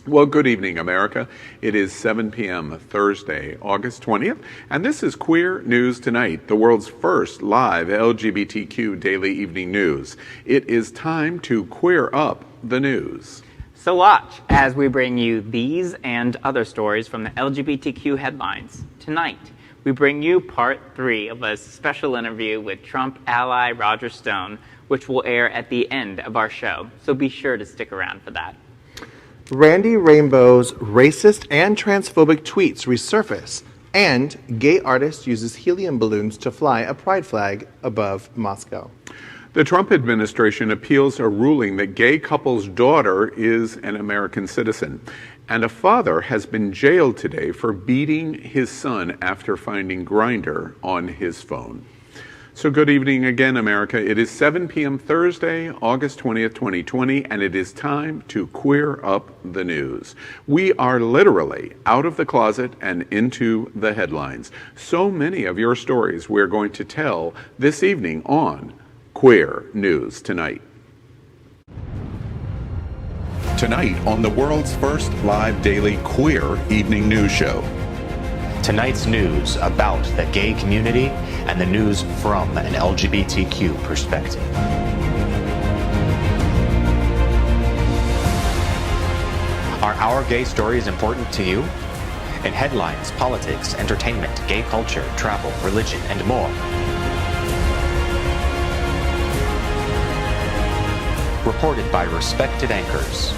Well, good evening, America. It is 7 p.m. Thursday, August 20th, and this is Queer News Tonight, the world's first live LGBTQ daily evening news. It is time to queer up the news. So watch as we bring you these and other stories from the LGBTQ headlines. Tonight, we bring you part 3 of a special interview with Trump ally Roger Stone, which will air at the end of our show, so be sure to stick around for that. Randy Rainbow's racist and transphobic tweets resurface, and gay artist uses helium balloons to fly a pride flag above Moscow. The Trump administration appeals a ruling that gay couple's daughter is an American citizen, and a father has been jailed today for beating his son after finding Grindr on his phone. So good evening again, America. It is 7 p.m. Thursday, August 20th, 2020, and it is time to queer up the news. We are literally out of the closet and into the headlines. So many of your stories we're going to tell this evening on Queer News Tonight. Tonight on the world's first live daily queer evening news show. Tonight's news about the gay community and the news from an LGBTQ perspective. Are our gay stories important to you? In headlines, politics, entertainment, gay culture, travel, religion, and more. Reported by respected anchors.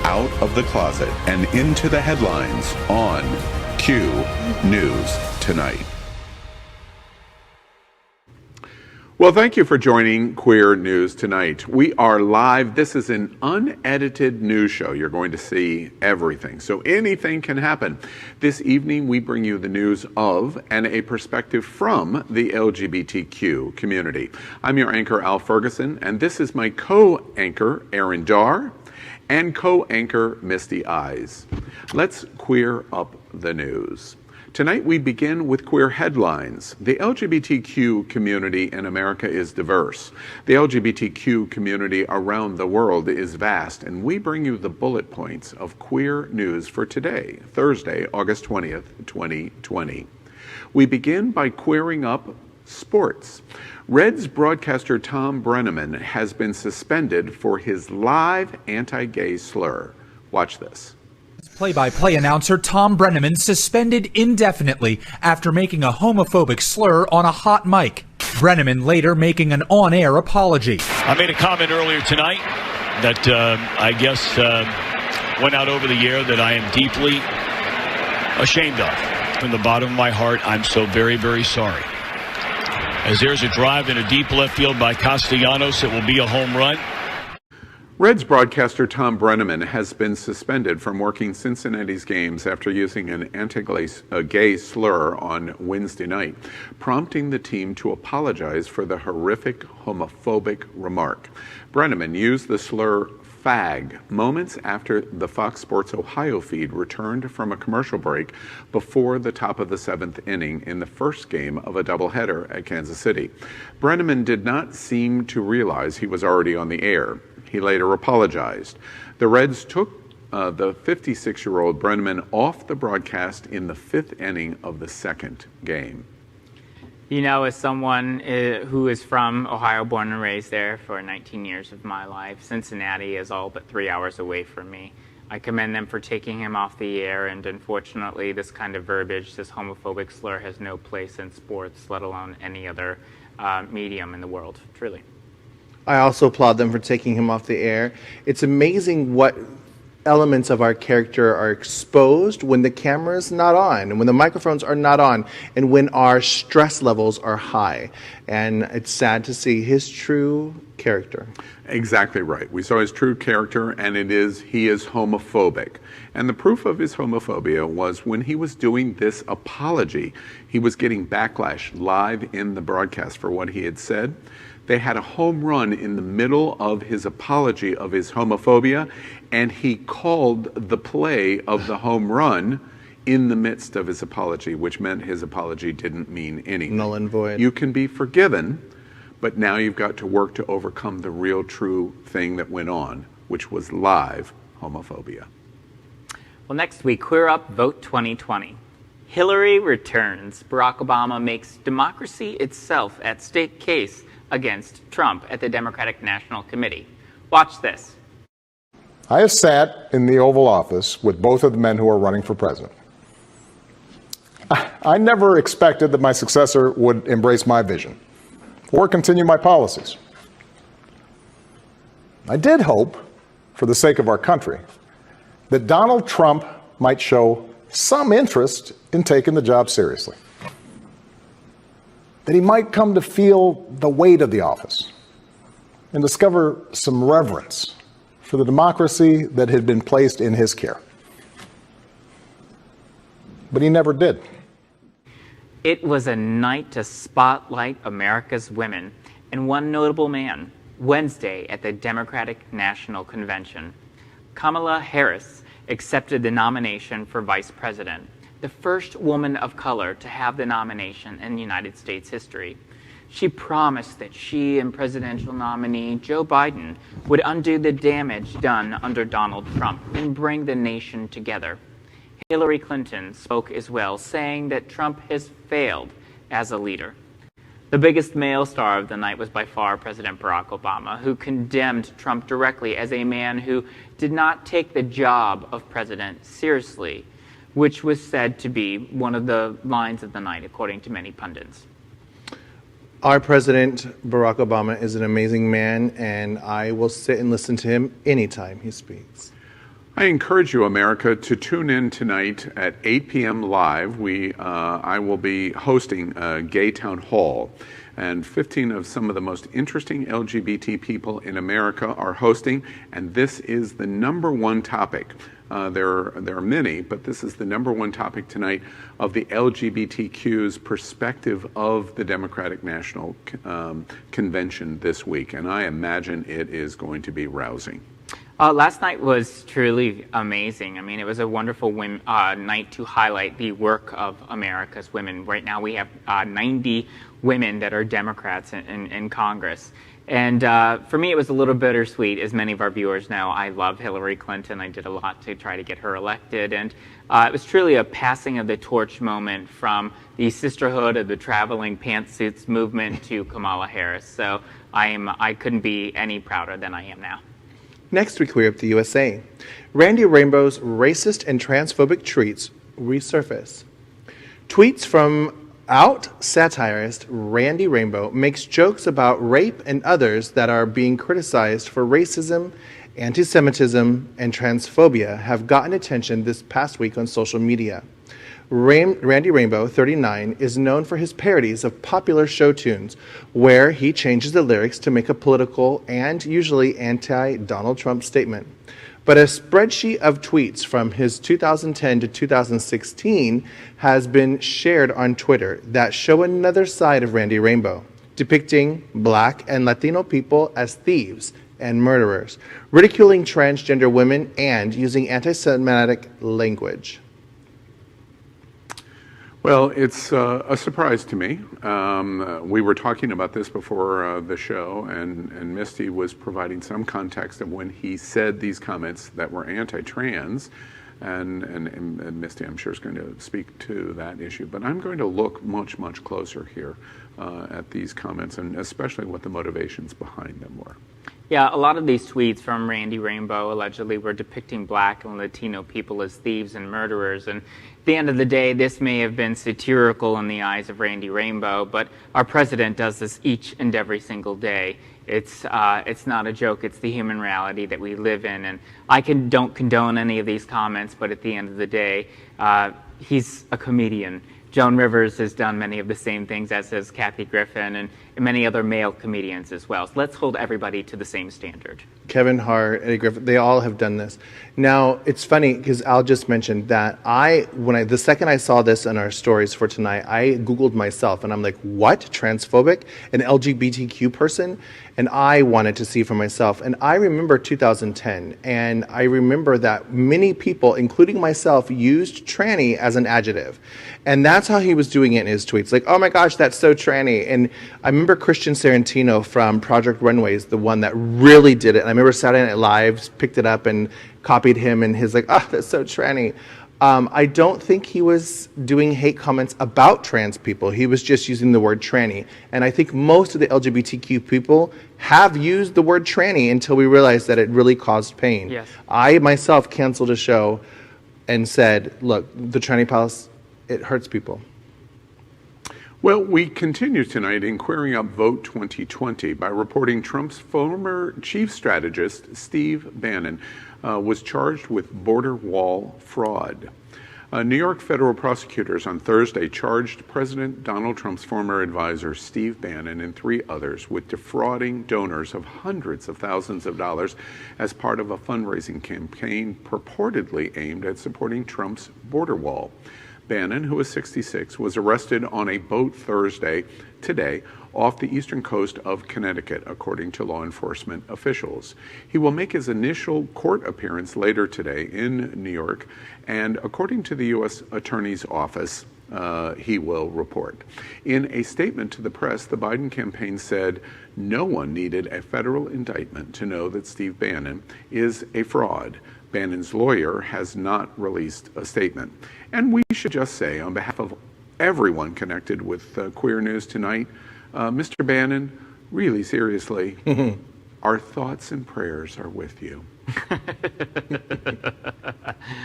Out of the closet and into the headlines on Q News Tonight. Well, thank you for joining Queer News Tonight. We are live. This is an unedited news show. You're going to see everything, so anything can happen. This evening, we bring you the news of and a perspective from the LGBTQ community. I'm your anchor, Al Ferguson, and this is my co-anchor, Aaron Darr, and co-anchor Misty Eyes. Let's queer up the news. Tonight we begin with queer headlines. The LGBTQ community in America is diverse. The LGBTQ community around the world is vast, and we bring you the bullet points of queer news for today, Thursday, August 20th, 2020. We begin by queering up sports. Reds broadcaster Tom Brennaman has been suspended for his live anti-gay slur. Watch this. Play-by-play announcer Tom Brennaman suspended indefinitely after making a homophobic slur on a hot mic. Brennaman later making an on-air apology. I made a comment earlier tonight that I guess went out over the air that I am deeply ashamed of. From the bottom of my heart, I'm so very, very sorry. As there's a drive in a deep left field by Castellanos, it will be a home run. Reds broadcaster Tom Brennaman has been suspended from working Cincinnati's games after using an anti-gay slur on Wednesday night, prompting the team to apologize for the horrific homophobic remark. Brennaman used the slur fag moments after the Fox Sports Ohio feed returned from a commercial break before the top of the 7th inning in the first game of a doubleheader at Kansas City. Brennaman did not seem to realize he was already on the air. He later apologized. The Reds took the 56-year-old Brennaman off the broadcast in the 5th inning of the second game. You know, as someone who is from Ohio, born and raised there for 19 years of my life, Cincinnati is all but 3 hours away from me. I commend them for taking him off the air, and unfortunately, this kind of verbiage, this homophobic slur, has no place in sports, let alone any other medium in the world, truly. I also applaud them for taking him off the air. It's amazing what elements of our character are exposed when the camera's not on, and when the microphones are not on, and when our stress levels are high. And it's sad to see his true character. Exactly right. We saw his true character, and he is homophobic. And the proof of his homophobia was when he was doing this apology, he was getting backlash live in the broadcast for what he had said. They had a home run in the middle of his apology of his homophobia, and he called the play of the home run in the midst of his apology, which meant his apology didn't mean anything. Null and void. You can be forgiven, but now you've got to work to overcome the real true thing that went on, which was live homophobia. Well, next week, Queer Up Vote 2020. Hillary returns. Barack Obama makes democracy itself at stake case against Trump at the Democratic National Committee. Watch this. I have sat in the Oval Office with both of the men who are running for president. I never expected that my successor would embrace my vision or continue my policies. I did hope, for the sake of our country, that Donald Trump might show some interest in taking the job seriously, that he might come to feel the weight of the office and discover some reverence for the democracy that had been placed in his care. But he never did. It was a night to spotlight America's women and one notable man, Wednesday at the Democratic National Convention. Kamala Harris accepted the nomination for vice president, the first woman of color to have the nomination in United States history. She promised that she and presidential nominee Joe Biden would undo the damage done under Donald Trump and bring the nation together. Hillary Clinton spoke as well, saying that Trump has failed as a leader. The biggest male star of the night was by far President Barack Obama, who condemned Trump directly as a man who did not take the job of president seriously, which was said to be one of the lines of the night, according to many pundits. Our president, Barack Obama, is an amazing man, and I will sit and listen to him anytime he speaks. I encourage you, America, to tune in tonight at 8 p.m. live. I will be hosting a gay town hall, and 15 of some of the most interesting LGBT people in America are hosting, and this is the number one topic. There are many, but this is the number one topic tonight of the LGBTQ's perspective of the Democratic National Convention this week, and I imagine it is going to be rousing. Last night was truly amazing. I mean, it was a wonderful night to highlight the work of America's women. Right now we have 90 women that are Democrats in Congress. And for me, it was a little bittersweet. As many of our viewers know, I love Hillary Clinton. I did a lot to try to get her elected. And it was truly a passing of the torch moment from the sisterhood of the traveling pantsuits movement to Kamala Harris. So I couldn't be any prouder than I am now. Next, we queer up the USA. Randy Rainbow's racist and transphobic tweets resurface. Tweets from out satirist Randy Rainbow makes jokes about rape and others that are being criticized for racism, anti-Semitism, and transphobia have gotten attention this past week on social media. Randy Rainbow, 39, is known for his parodies of popular show tunes, where he changes the lyrics to make a political and usually anti-Donald Trump statement. But a spreadsheet of tweets from his 2010 to 2016 has been shared on Twitter that show another side of Randy Rainbow, depicting Black and Latino people as thieves and murderers, ridiculing transgender women, and using anti-Semitic language. Well, it's a surprise to me. We were talking about this before the show, and Misty was providing some context of when he said these comments that were anti-trans, and Misty, I'm sure, is going to speak to that issue. But I'm going to look much, much closer here at these comments, and especially what the motivations behind them were. Yeah, a lot of these tweets from Randy Rainbow allegedly were depicting Black and Latino people as thieves and murderers. And at the end of the day, this may have been satirical in the eyes of Randy Rainbow, but our president does this each and every single day. It's not a joke. It's the human reality that we live in. And I don't condone any of these comments, but at the end of the day, he's a comedian. Joan Rivers has done many of the same things, as has Kathy Griffin and many other male comedians as well. So let's hold everybody to the same standard. Kevin Hart, Eddie Griffin, they all have done this. Now, it's funny because Al just mentioned that the second I saw this in our stories for tonight, I Googled myself and I'm like, what? Transphobic? An LGBTQ person? And I wanted to see for myself. And I remember 2010, and I remember that many people, including myself, used tranny as an adjective. And that's how he was doing it in his tweets. Like, oh my gosh, that's so tranny. And I remember remember Christian Sarantino from Project Runway's the one that really did it. And I remember Saturday Night Live picked it up and copied him, and his like, oh, that's so tranny. I don't think he was doing hate comments about trans people. He was just using the word tranny. And I think most of the LGBTQ people have used the word tranny until we realized that it really caused pain. Yes. I myself canceled a show and said, look, the tranny palace, it hurts people. Well, we continue tonight in queering up Vote 2020 by reporting Trump's former chief strategist, Steve Bannon, was charged with border wall fraud. New York federal prosecutors on Thursday charged President Donald Trump's former advisor, Steve Bannon, and 3 others with defrauding donors of hundreds of thousands of dollars as part of a fundraising campaign purportedly aimed at supporting Trump's border wall. Bannon, who is 66, was arrested on a boat today, off the eastern coast of Connecticut, according to law enforcement officials. He will make his initial court appearance later today in New York, and according to the U.S. Attorney's Office, he will report. In a statement to the press, the Biden campaign said no one needed a federal indictment to know that Steve Bannon is a fraud. Bannon's lawyer has not released a statement. And we should just say, on behalf of everyone connected with Queer News tonight, Mr. Bannon, really seriously, our thoughts and prayers are with you.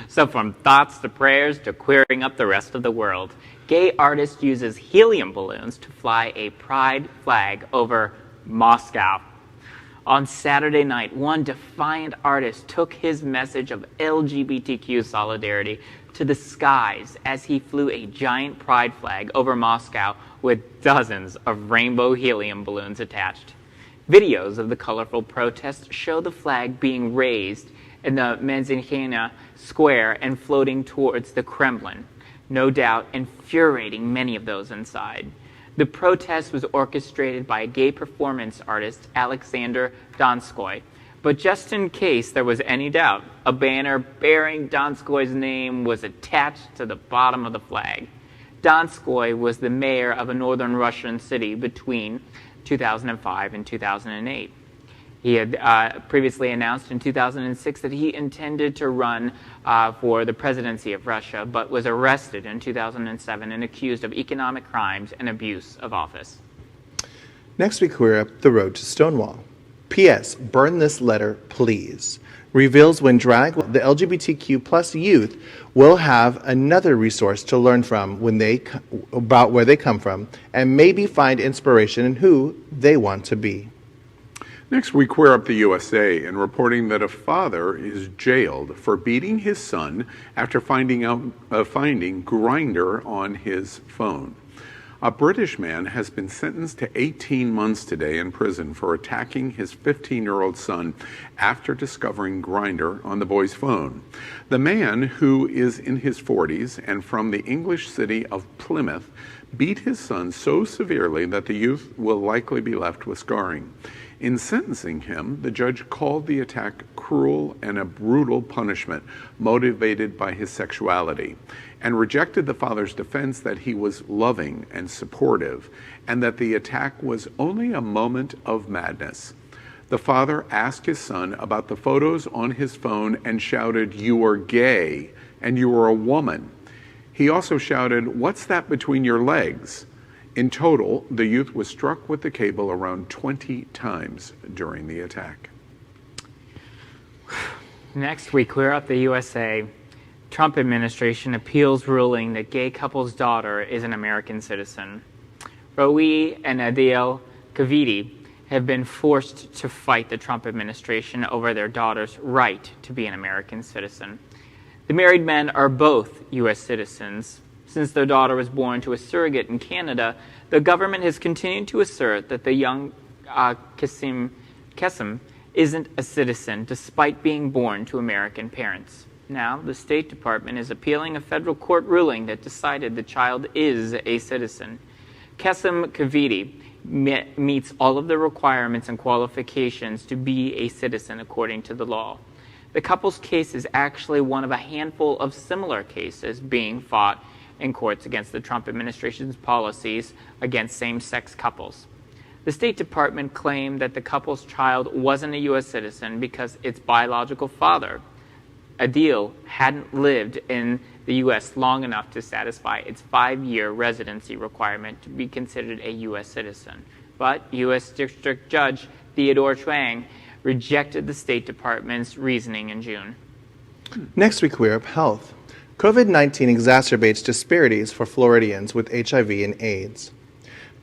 So from thoughts to prayers to queering up the rest of the world, gay artist uses helium balloons to fly a pride flag over Moscow. On Saturday night, one defiant artist took his message of LGBTQ solidarity to the skies as he flew a giant pride flag over Moscow with dozens of rainbow helium balloons attached. Videos of the colorful protest show the flag being raised in the Manzikana Square and floating towards the Kremlin, no doubt infuriating many of those inside. The protest was orchestrated by gay performance artist Alexander Donskoy. But just in case there was any doubt, a banner bearing Donskoy's name was attached to the bottom of the flag. Donskoy was the mayor of a northern Russian city between 2005 and 2008. He had previously announced in 2006 that he intended to run for the presidency of Russia, but was arrested in 2007 and accused of economic crimes and abuse of office. Next we queer up the road to Stonewall. P.S. Burn this letter, please. Reveals when drag the LGBTQ plus youth will have another resource to learn from about where they come from and maybe find inspiration in who they want to be. Next, we queer up the USA in reporting that a father is jailed for beating his son after finding Grindr on his phone. A British man has been sentenced to 18 months today in prison for attacking his 15-year-old son after discovering Grindr on the boy's phone. The man, who is in his 40s and from the English city of Plymouth, beat his son so severely that the youth will likely be left with scarring. In sentencing him, the judge called the attack cruel and a brutal punishment motivated by his sexuality, and rejected the father's defense that he was loving and supportive, and that the attack was only a moment of madness. The father asked his son about the photos on his phone and shouted, "You are gay, and you are a woman." He also shouted, "What's that between your legs?" In total, the youth was struck with the cable around 20 times during the attack. Next, we clear up the USA. Trump administration appeals ruling that gay couple's daughter is an American citizen. Roe and Adil Kavidi have been forced to fight the Trump administration over their daughter's right to be an American citizen. The married men are both U.S. citizens. Since their daughter was born to a surrogate in Canada, the government has continued to assert that the young Kesem isn't a citizen despite being born to American parents. Now, the State Department is appealing a federal court ruling that decided the child is a citizen. Kesem Kavidi meets all of the requirements and qualifications to be a citizen according to the law. The couple's case is actually one of a handful of similar cases being fought in courts against the Trump administration's policies against same-sex couples. The State Department claimed that the couple's child wasn't a U.S. citizen because its biological father, Adil, hadn't lived in the U.S. long enough to satisfy its 5-year residency requirement to be considered a U.S. citizen. But U.S. District Judge Theodore Chuang rejected the State Department's reasoning in June. Next, we queer up health. COVID-19 exacerbates disparities for Floridians with HIV and AIDS.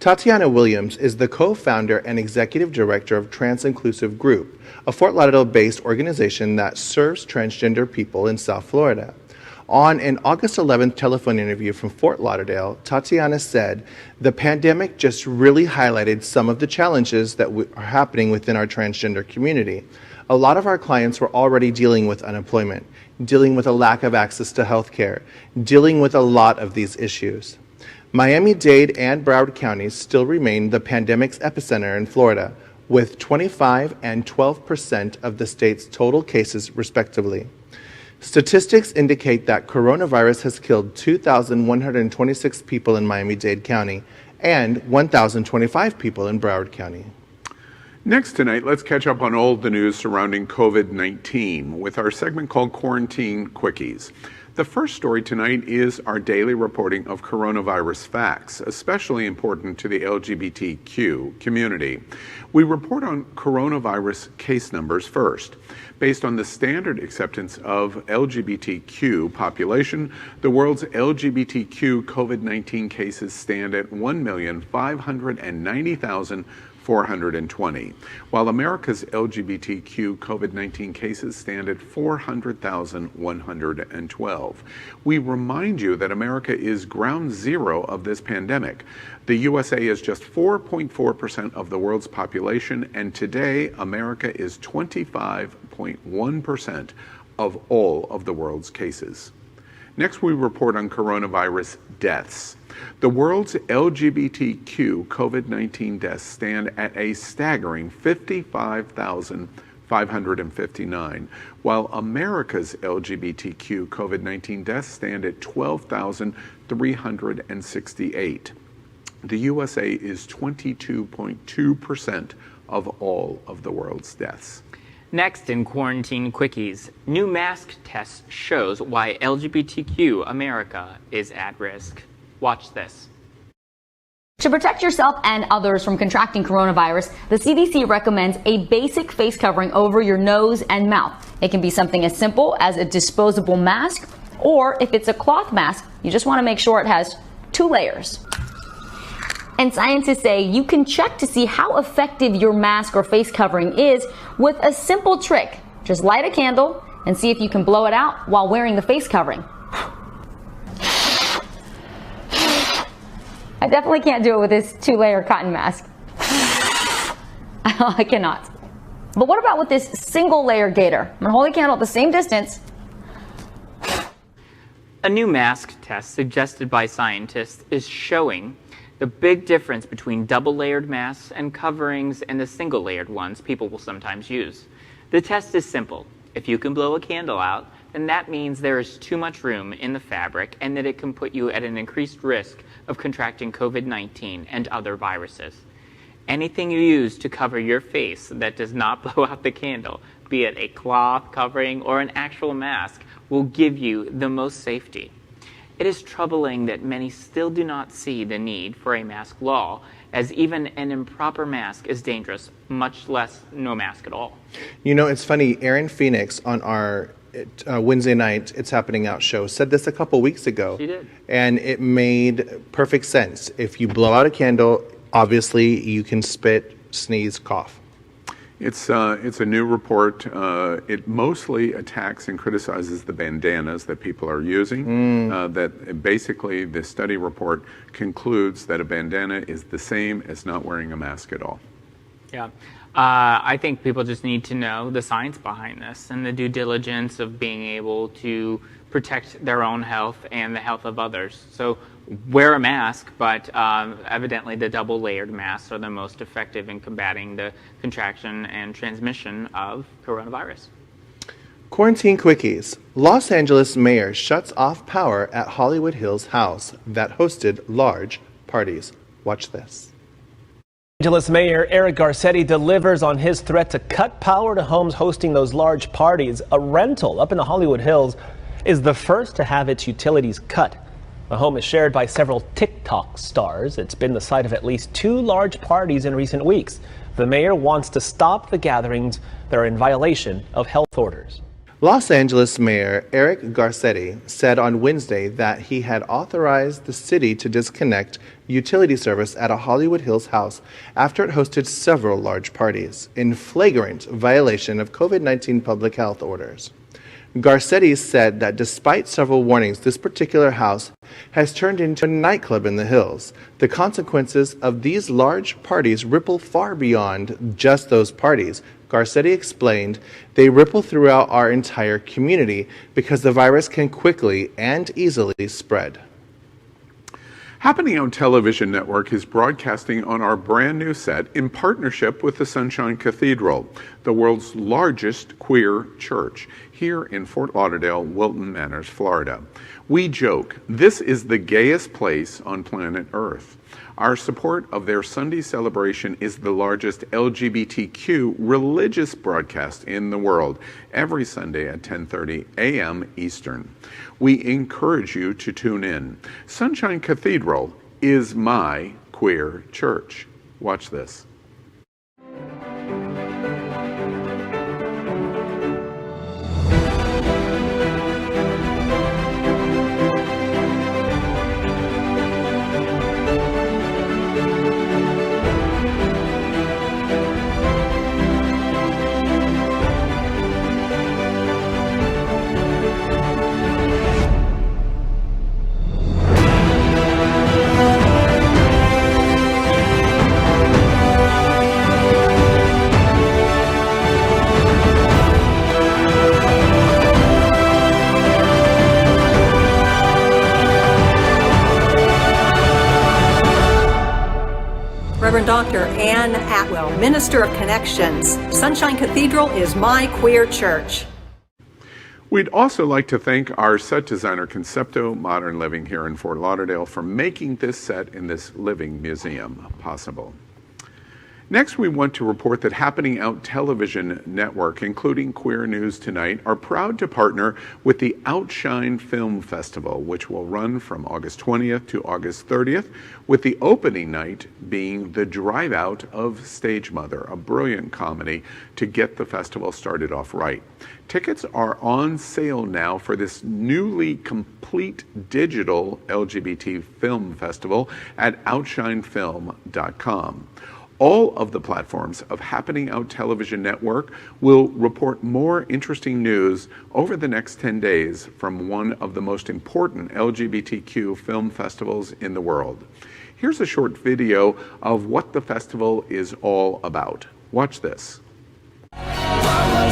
Tatiana Williams is the co-founder and executive director of Trans Inclusive Group, a Fort Lauderdale-based organization that serves transgender people in South Florida. On an August 11th telephone interview from Fort Lauderdale, Tatiana said, "The pandemic just really highlighted some of the challenges that are happening within our transgender community. A lot of our clients were already dealing with unemployment, dealing with a lack of access to health care, dealing with a lot of these issues." Miami-Dade and Broward counties still remain the pandemic's epicenter in Florida, with 25% and 12% of the state's total cases, respectively. Statistics indicate that coronavirus has killed 2,126 people in Miami-Dade County and 1,025 people in Broward County. Next tonight, let's catch up on all the news surrounding COVID-19 with our segment called Quarantine Quickies. The first story tonight is our daily reporting of coronavirus facts, especially important to the LGBTQ community. We report on coronavirus case numbers first. Based on the standard acceptance of LGBTQ population, the world's LGBTQ COVID-19 cases stand at 1,590,420, while America's LGBTQ COVID-19 cases stand at 400,112. We remind you that America is ground zero of this pandemic. The USA is just 4.4% of the world's population, and today America is 25.1% of all of the world's cases. Next, we report on coronavirus deaths. The world's LGBTQ COVID-19 deaths stand at a staggering 55,559, while America's LGBTQ COVID-19 deaths stand at 12,368. The USA is 22.2% of all of the world's deaths. Next in Quarantine Quickies, new mask test shows why LGBTQ America is at risk. Watch this. To protect yourself and others from contracting coronavirus, the CDC recommends a basic face covering over your nose and mouth. It can be something as simple as a disposable mask, or if it's a cloth mask, you just want to make sure it has 2 layers. And scientists say you can check to see how effective your mask or face covering is with a simple trick. Just light a candle and see if you can blow it out while wearing the face covering. I definitely can't do it with this 2-layer cotton mask. I cannot. But what about with this single-layer gaiter? I'm gonna hold the candle at the same distance. A new mask test suggested by scientists is showing the big difference between double-layered masks and coverings and the single-layered ones people will sometimes use. The test is simple. If you can blow a candle out, then that means there is too much room in the fabric and that it can put you at an increased risk of contracting COVID-19 and other viruses. Anything you use to cover your face that does not blow out the candle, be it a cloth covering or an actual mask, will give you the most safety. It is troubling that many still do not see the need for a mask law, as even an improper mask is dangerous, much less no mask at all. You know, it's funny, Erin Phoenix on our Wednesday night It's Happening Out show said this a couple weeks ago. She did. And it made perfect sense. If you blow out a candle, obviously you can spit, sneeze, cough. It's a new report. It mostly attacks and criticizes the bandanas that people are using. That basically the study report concludes that a bandana is the same as not wearing a mask at all. Yeah. I think people just need to know the science behind this and the due diligence of being able to protect their own health and the health of others. So wear a mask, but evidently the double-layered masks are the most effective in combating the contraction and transmission of coronavirus. Quarantine Quickies. Los Angeles mayor shuts off power at Hollywood Hills house that hosted large parties. Watch this. Angeles Mayor Eric Garcetti delivers on his threat to cut power to homes hosting those large parties. A rental up in the Hollywood Hills is the first to have its utilities cut. The home is shared by several TikTok stars. It's been the site of at least 2 large parties in recent weeks. The mayor wants to stop the gatherings that are in violation of health orders. Los Angeles Mayor Eric Garcetti said on Wednesday that he had authorized the city to disconnect utility service at a Hollywood Hills house after it hosted several large parties, in flagrant violation of COVID-19 public health orders. Garcetti said that despite several warnings, this particular house has turned into a nightclub in the hills. The consequences of these large parties ripple far beyond just those parties. Garcetti explained, they ripple throughout our entire community because the virus can quickly and easily spread. Happening on Television Network is broadcasting on our brand new set in partnership with the Sunshine Cathedral, the world's largest queer church, here in Fort Lauderdale, Wilton Manors, Florida. We joke, this is the gayest place on planet Earth. Our support of their Sunday celebration is the largest LGBTQ religious broadcast in the world, every Sunday at 10:30 a.m. Eastern. We encourage you to tune in. Sunshine Cathedral is my queer church. Watch this. Reverend Dr. Ann Atwell, Minister of Connections. Sunshine Cathedral is my queer church. We'd also like to thank our set designer, Concepto Modern Living here in Fort Lauderdale, for making this set in this living museum possible. Next, we want to report that Happening Out Television Network, including Queer News Tonight, are proud to partner with the Outshine Film Festival, which will run from August 20th to August 30th, with the opening night being the Drive Out of Stage Mother, a brilliant comedy to get the festival started off right. Tickets are on sale now for this newly complete digital LGBT film festival at outshinefilm.com. All of the platforms of Happening Out Television Network will report more interesting news over the next 10 days from one of the most important LGBTQ film festivals in the world. Here's a short video of what the festival is all about. Watch this. I'm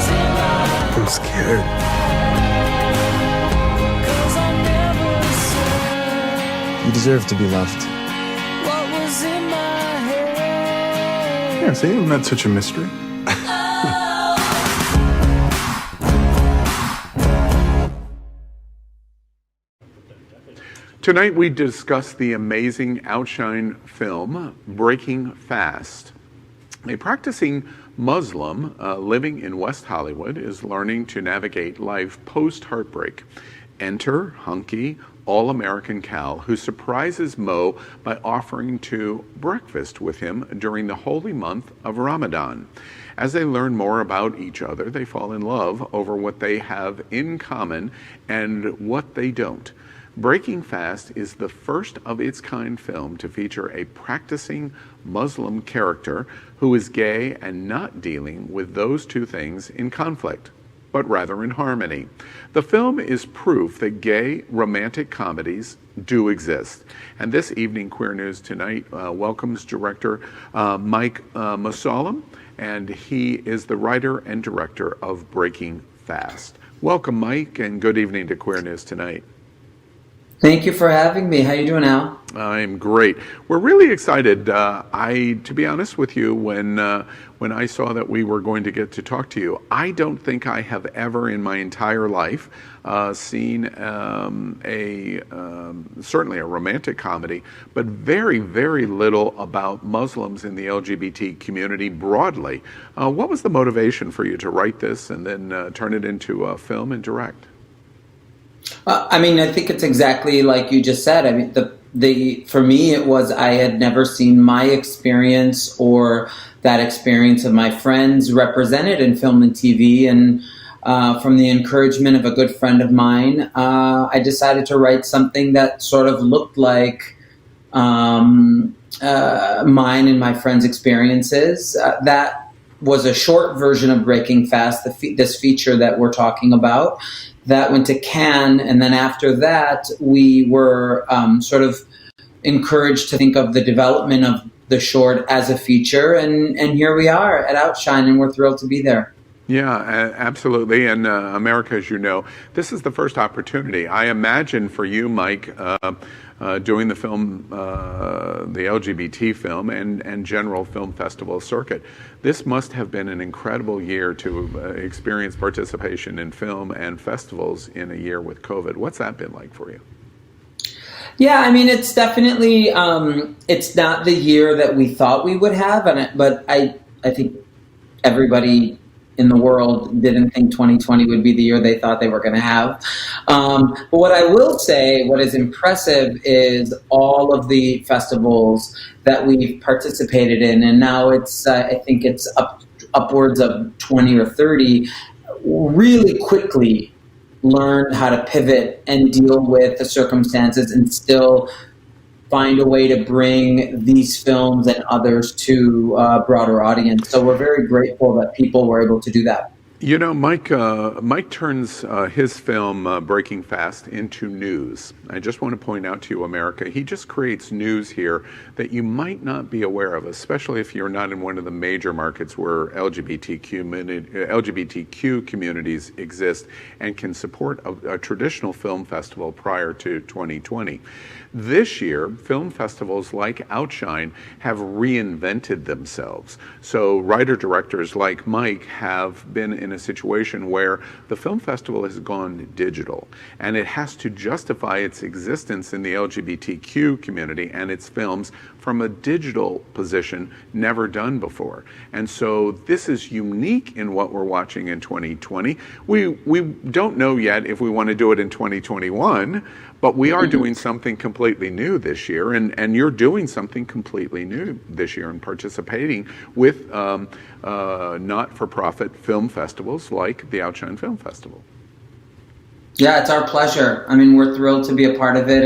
scared. You deserve to be loved. Yeah, see, isn't that such a mystery? Tonight we discuss the amazing Outshine film, Breaking Fast. A practicing Muslim living in West Hollywood is learning to navigate life post-heartbreak. Enter hunky, all-American Cal, who surprises Mo by offering to breakfast with him during the holy month of Ramadan. As they learn more about each other, they fall in love over what they have in common and what they don't. Breaking Fast is the first of its kind film to feature a practicing Muslim character who is gay and not dealing with those two things in conflict, but rather in harmony. The film is proof that gay romantic comedies do exist. And this evening, Queer News Tonight welcomes director Mike Musallam, and he is the writer and director of Breaking Fast. Welcome, Mike, and good evening to Queer News Tonight. Thank you for having me. How you doing, Al? I'm great. We're really excited. To be honest with you, when I saw that we were going to get to talk to you, I don't think I have ever in my entire life seen certainly a romantic comedy, but very, very little about Muslims in the LGBT community broadly. What was the motivation for you to write this and then turn it into a film and direct? I think it's exactly like you just said. For me, it was I had never seen my experience or that experience of my friends represented in film and TV. And from the encouragement of a good friend of mine, I decided to write something that sort of looked like mine and my friends' experiences. That was a short version of Breaking Fast, this feature that we're talking about. That went to Cannes, and then after that, we were sort of encouraged to think of the development of the short as a feature, and here we are at Outshine, and we're thrilled to be there. Yeah, absolutely. And America, as you know, this is the first opportunity. I imagine for you, Mike, doing the film, the LGBT film and general film festival circuit, this must have been an incredible year to experience participation in film and festivals in a year with COVID. What's that been like for you? Yeah, it's definitely, it's not the year that we thought we would have, but I think everybody in the world didn't think 2020 would be the year they thought they were going to have. But what I will say, what is impressive is all of the festivals that we've participated in, and now it's I think it's upwards of 20 or 30, really quickly learned how to pivot and deal with the circumstances and still find a way to bring these films and others to a broader audience. So we're very grateful that people were able to do that. You know, Mike turns his film Breaking Fast into news. I just want to point out to you, America, he just creates news here that you might not be aware of, especially if you're not in one of the major markets where LGBTQ communities exist and can support a traditional film festival prior to 2020. This year, film festivals like Outshine have reinvented themselves. So writer-directors like Mike have been in a situation where the film festival has gone digital, and it has to justify its existence in the LGBTQ community and its films from a digital position never done before. And so this is unique in what we're watching in 2020. We don't know yet if we want to do it in 2021, but we are doing something completely new this year, and you're doing something completely new this year and participating with not-for-profit film festivals like the Outshine Film Festival. Yeah, it's our pleasure. We're thrilled to be a part of it,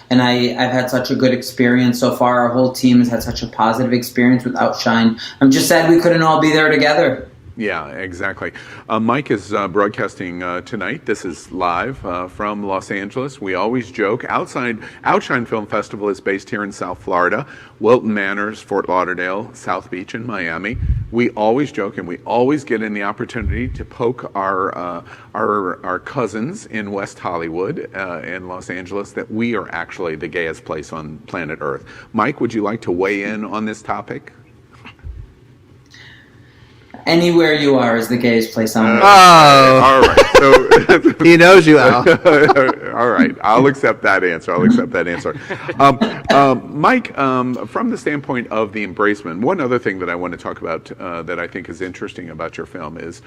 and I've had such a good experience so far. Our whole team has had such a positive experience with Outshine. I'm just sad we couldn't all be there together. Yeah, exactly. Mike is broadcasting tonight. This is live from Los Angeles. We always joke. Outshine Film Festival is based here in South Florida, Wilton Manors, Fort Lauderdale, South Beach, and Miami. We always joke, and we always get in the opportunity to poke our cousins in West Hollywood in Los Angeles that we are actually the gayest place on planet Earth. Mike, would you like to weigh in on this topic? Anywhere you are is the gayest place on earth. All right. So he knows you, Al. All right. I'll accept that answer. Mike, from the standpoint of the embracement, one other thing that I want to talk about that I think is interesting about your film is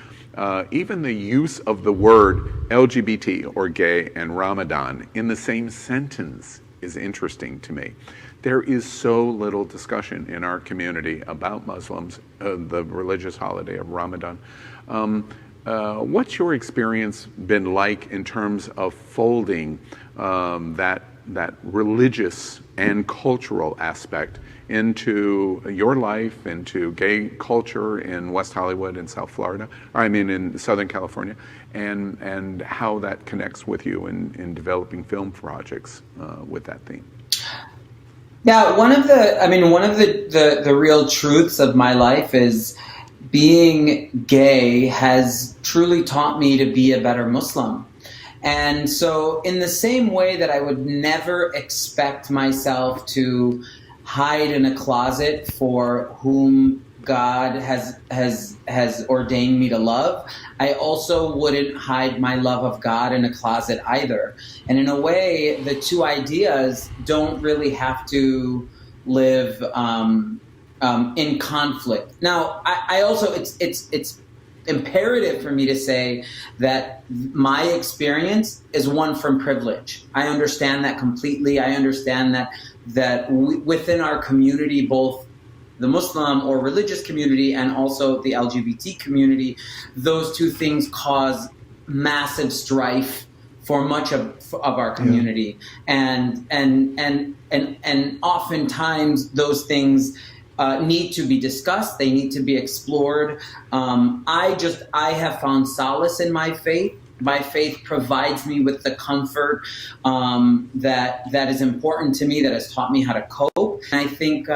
even the use of the word LGBT or gay and Ramadan in the same sentence is interesting to me. There is so little discussion in our community about Muslims, the religious holiday of Ramadan. What's your experience been like in terms of folding that religious and cultural aspect into your life, into gay culture in West Hollywood and South Florida, in Southern California, and how that connects with you in developing film projects with that theme? Yeah, one of the real truths of my life is being gay has truly taught me to be a better Muslim. And so in the same way that I would never expect myself to hide in a closet for whom God has ordained me to love, I also wouldn't hide my love of God in a closet either. And in a way, the two ideas don't really have to live in conflict. Now, I also it's imperative for me to say that my experience is one from privilege. I understand that completely. I understand that within our community, both the Muslim or religious community and also the LGBT community, those two things cause massive strife for much of our community. And oftentimes those things need to be discussed. They need to be explored. I have found solace in my faith. My faith provides me with the comfort that is important to me, that has taught me how to cope. And I think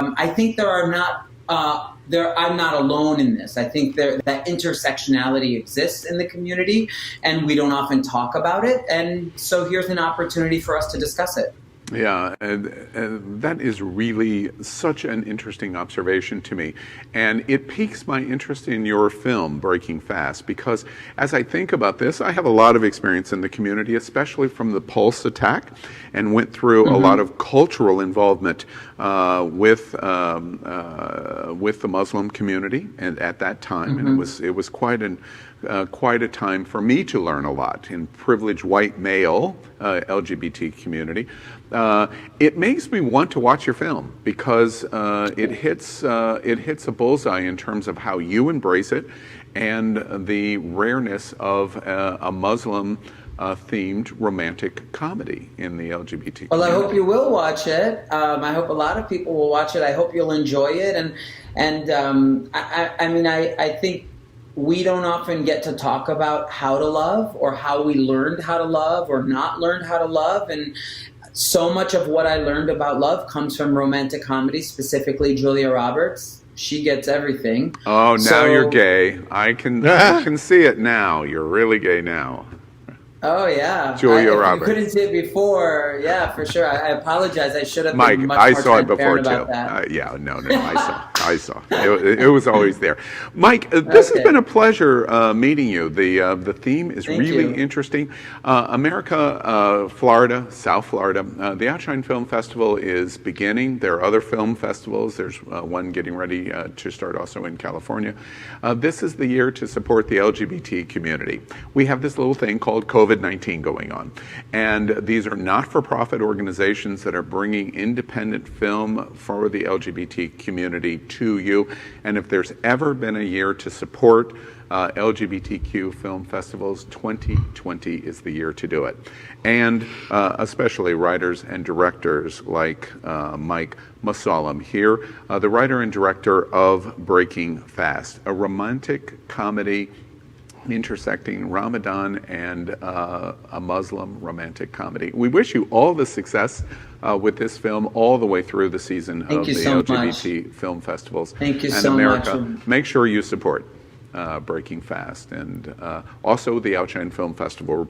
there are not I'm not alone in this. I think that intersectionality exists in the community, and we don't often talk about it. And so here's an opportunity for us to discuss it. Yeah, and that is really such an interesting observation to me. And it piques my interest in your film, Breaking Fast, because as I think about this, I have a lot of experience in the community, especially from the Pulse attack, and went through a lot of cultural involvement with the Muslim community and at that time. And it was quite a time for me to learn a lot in privileged white male LGBT community. It makes me want to watch your film because it hits a bullseye in terms of how you embrace it and the rareness of a Muslim themed romantic comedy in the LGBT community. Well, I hope you will watch it. I hope a lot of people will watch it. I hope you'll enjoy it. And I think we don't often get to talk about how to love or how we learned how to love or not learned how to love. And so much of what I learned about love comes from romantic comedy, specifically Julia Roberts. She gets everything. Oh, now you're gay. I can see it now. You're really gay now. Oh, yeah. Julia Roberts. You couldn't see it before. Yeah, for sure. I apologize. I should have Mike, been much I more saw it before transparent too. about that. I saw. It was always there. Mike, this has been a pleasure meeting you. The theme is really interesting. America, Florida, South Florida. The Outshine Film Festival is beginning. There are other film festivals. There's one getting ready to start also in California. This is the year to support the LGBT community. We have this little thing called COVID-19 going on. And these are not-for-profit organizations that are bringing independent film for the LGBT community to you. And if there's ever been a year to support LGBTQ film festivals, 2020 is the year to do it. And especially writers and directors like Mike Musallam here, the writer and director of Breaking Fast, a romantic comedy intersecting Ramadan and a Muslim romantic comedy. We wish you all the success with this film all the way through the season of the LGBT film festivals. Thank you and so America. much. Make sure you support Breaking Fast and also the Outshine Film Festival.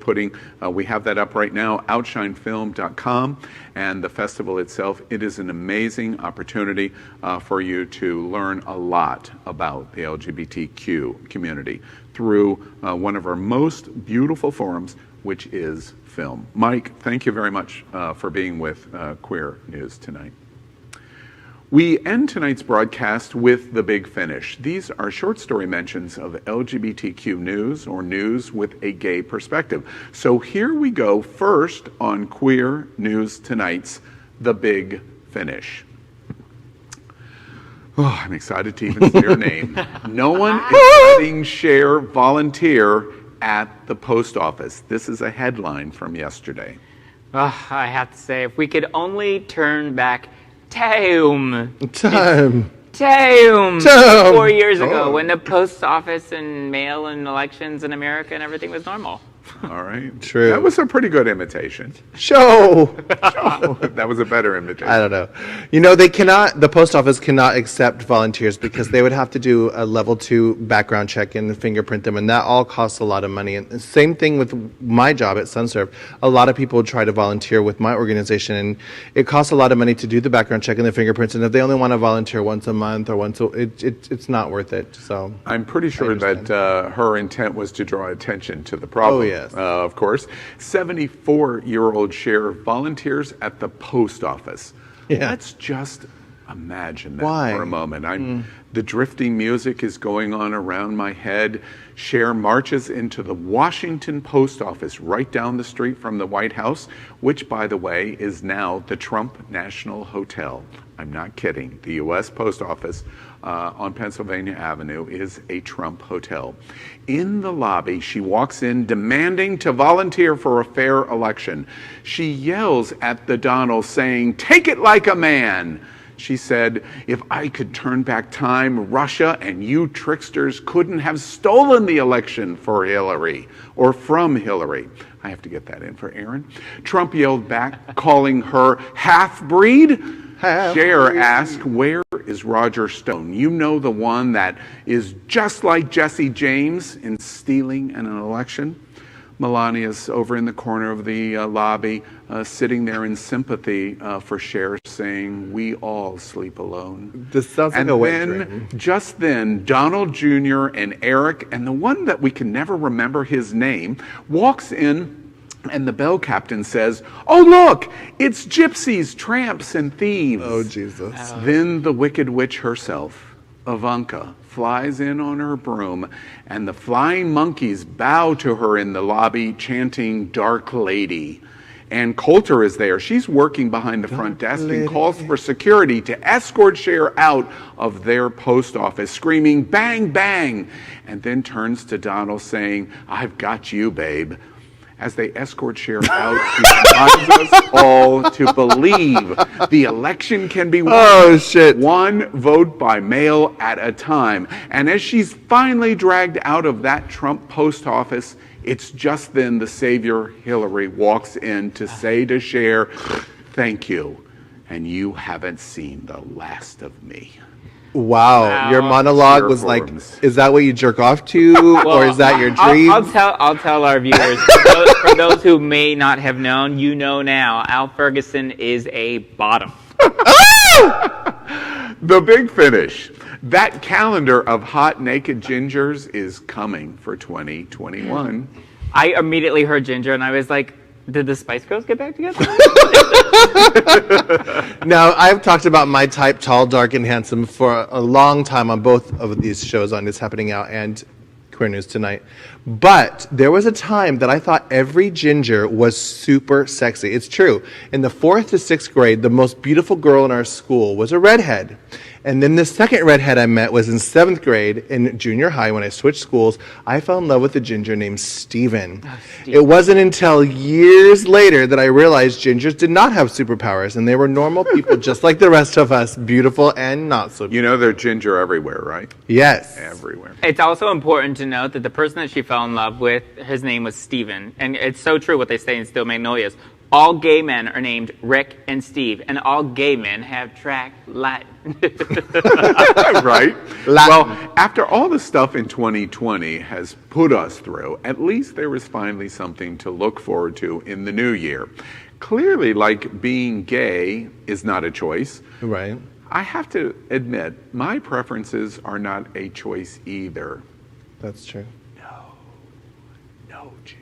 We have that up right now, outshinefilm.com, and the festival itself. It is an amazing opportunity for you to learn a lot about the LGBTQ community through one of our most beautiful forums, which is film. Mike, thank you very much for being with Queer News tonight. We end tonight's broadcast with The Big Finish. These are short story mentions of LGBTQ news or news with a gay perspective. So here we go first on Queer News tonight's The Big Finish. Oh, I'm excited to even say your name. No one is letting share volunteer at the post office. This is a headline from yesterday. I have to say, if we could only turn back time. 4 years ago when the post office and mail and elections in America and everything was normal. All right. True. That was a pretty good imitation. Show. That was a better imitation. I don't know. You know, the post office cannot accept volunteers because they would have to do a level 2 background check and fingerprint them, and that all costs a lot of money. And the same thing with my job at SunServe. A lot of people try to volunteer with my organization, and it costs a lot of money to do the background check and the fingerprints, and if they only want to volunteer once a month or it's not worth it. So I'm pretty sure that her intent was to draw attention to the problem. Oh, yes. Of course. 74-year-old Cher volunteers at the post office. Yeah. Let's just imagine that Why? for a moment. The drifting music is going on around my head. Cher marches into the Washington post office right down the street from the White House, which, by the way, is now the Trump National Hotel. I'm not kidding. The U.S. Post Office on Pennsylvania Avenue is a Trump hotel. In the lobby, she walks in demanding to volunteer for a fair election. She yells at the Donald saying, "Take it like a man." She said, "If I could turn back time, Russia and you tricksters couldn't have stolen the election for Hillary or from Hillary." I have to get that in for Aaron. Trump yelled back, calling her half-breed. Cher asked, "Where is Roger Stone? You know, the one that is just like Jesse James in stealing an election?" Melania's over in the corner of the lobby, sitting there in sympathy for Cher, saying, "We all sleep alone." This sounds like a wet dream. And just then, Donald Jr. and Eric, and the one that we can never remember his name, walks in, and the bell captain says, "Oh, look, it's gypsies, tramps, and thieves." Oh, Jesus. Then the Wicked Witch herself, Ivanka, flies in on her broom, and the flying monkeys bow to her in the lobby, chanting, "Dark Lady." And Coulter is there. She's working behind the front desk and calls for security to escort Cher out of their post office, screaming, "Bang, bang," and then turns to Donald saying, "I've got you, babe." As they escort Cher out, she reminds us all to believe the election can be won one vote by mail at a time. And as she's finally dragged out of that Trump post office, it's just then the savior Hillary walks in to say to Cher, "Thank you, and you haven't seen the last of me." Wow, your monologue was like, is that what you jerk off to, or is that your dream? I'll tell our viewers, for those who may not have known, you know now, Al Ferguson is a bottom. The big finish. That calendar of hot naked gingers is coming for 2021. I immediately heard ginger, and I was like, did the Spice Girls get back together? Now, I've talked about my type, tall, dark, and handsome, for a long time on both of these shows on It's Happening Out and Queer News Tonight. But there was a time that I thought every ginger was super sexy. It's true. In the 4th to 6th grade, the most beautiful girl in our school was a redhead. And then the second redhead I met was in 7th grade in junior high when I switched schools. I fell in love with a ginger named Steven. It wasn't until years later that I realized gingers did not have superpowers, and they were normal people just like the rest of us, beautiful and not so beautiful. You know they're ginger everywhere, right? Yes. Everywhere. It's also important to note that the person that she fell in love with, his name was Steven. And it's so true what they say in Steel Magnolias. All gay men are named Rick and Steve, and all gay men have track Latin. Right? Well, after all the stuff in 2020 has put us through, at least there is finally something to look forward to in the new year. Clearly, like being gay is not a choice. Right. I have to admit, my preferences are not a choice either. That's true. No ginger.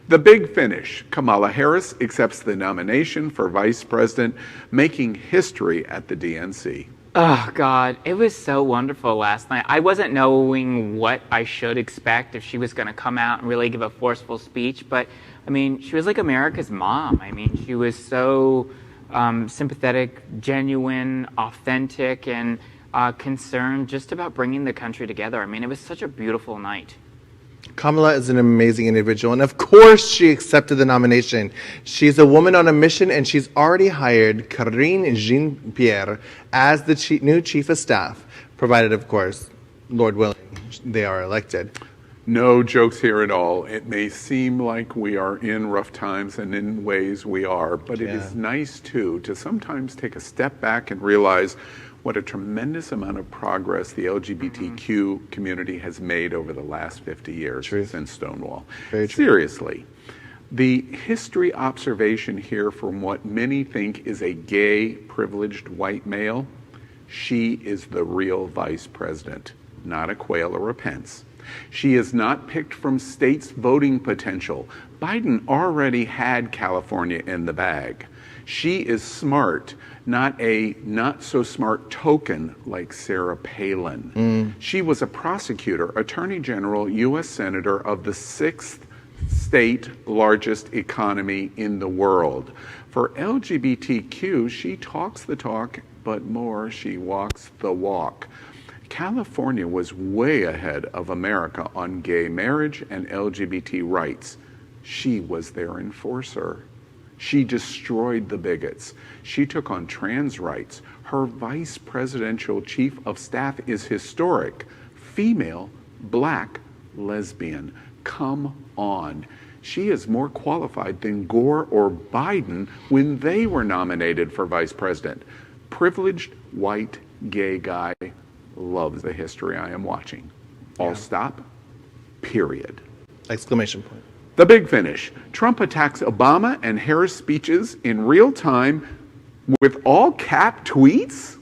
The big finish. Kamala Harris accepts the nomination for vice president, making history at the DNC. Oh, God. It was so wonderful last night. I wasn't knowing what I should expect, if she was going to come out and really give a forceful speech. But, I mean, she was like America's mom. I mean, she was so sympathetic, genuine, authentic, and concerned just about bringing the country together. I mean, it was such a beautiful night. Kamala is an amazing individual, and of course she accepted the nomination. She's a woman on a mission, and she's already hired Karine Jean-Pierre as the new chief of staff, provided, of course, Lord willing, they are elected. No jokes here at all. It may seem like we are in rough times, and in ways we are, but it is nice too to sometimes take a step back and realize what a tremendous amount of progress the LGBTQ community has made over the last 50 years since Stonewall. Very true. Seriously, the history observation here from what many think is a gay, privileged white male, she is the real vice president, not a Quayle or a Pence. She is not picked from states' voting potential. Biden already had California in the bag. She is smart, not a not-so-smart token like Sarah Palin. She was a prosecutor, attorney general, U.S. senator of the 6th state largest economy in the world. For LGBTQ, she talks the talk, but more, she walks the walk. California was way ahead of America on gay marriage and LGBT rights. She was their enforcer. She destroyed the bigots. She took on trans rights. Her vice presidential chief of staff is historic. Female, black, lesbian. Come on. She is more qualified than Gore or Biden when they were nominated for vice president. Privileged, white, gay guy. Loves the history I am watching. All stop, period. Exclamation point. The big finish. Trump attacks Obama and Harris speeches in real time with all cap tweets?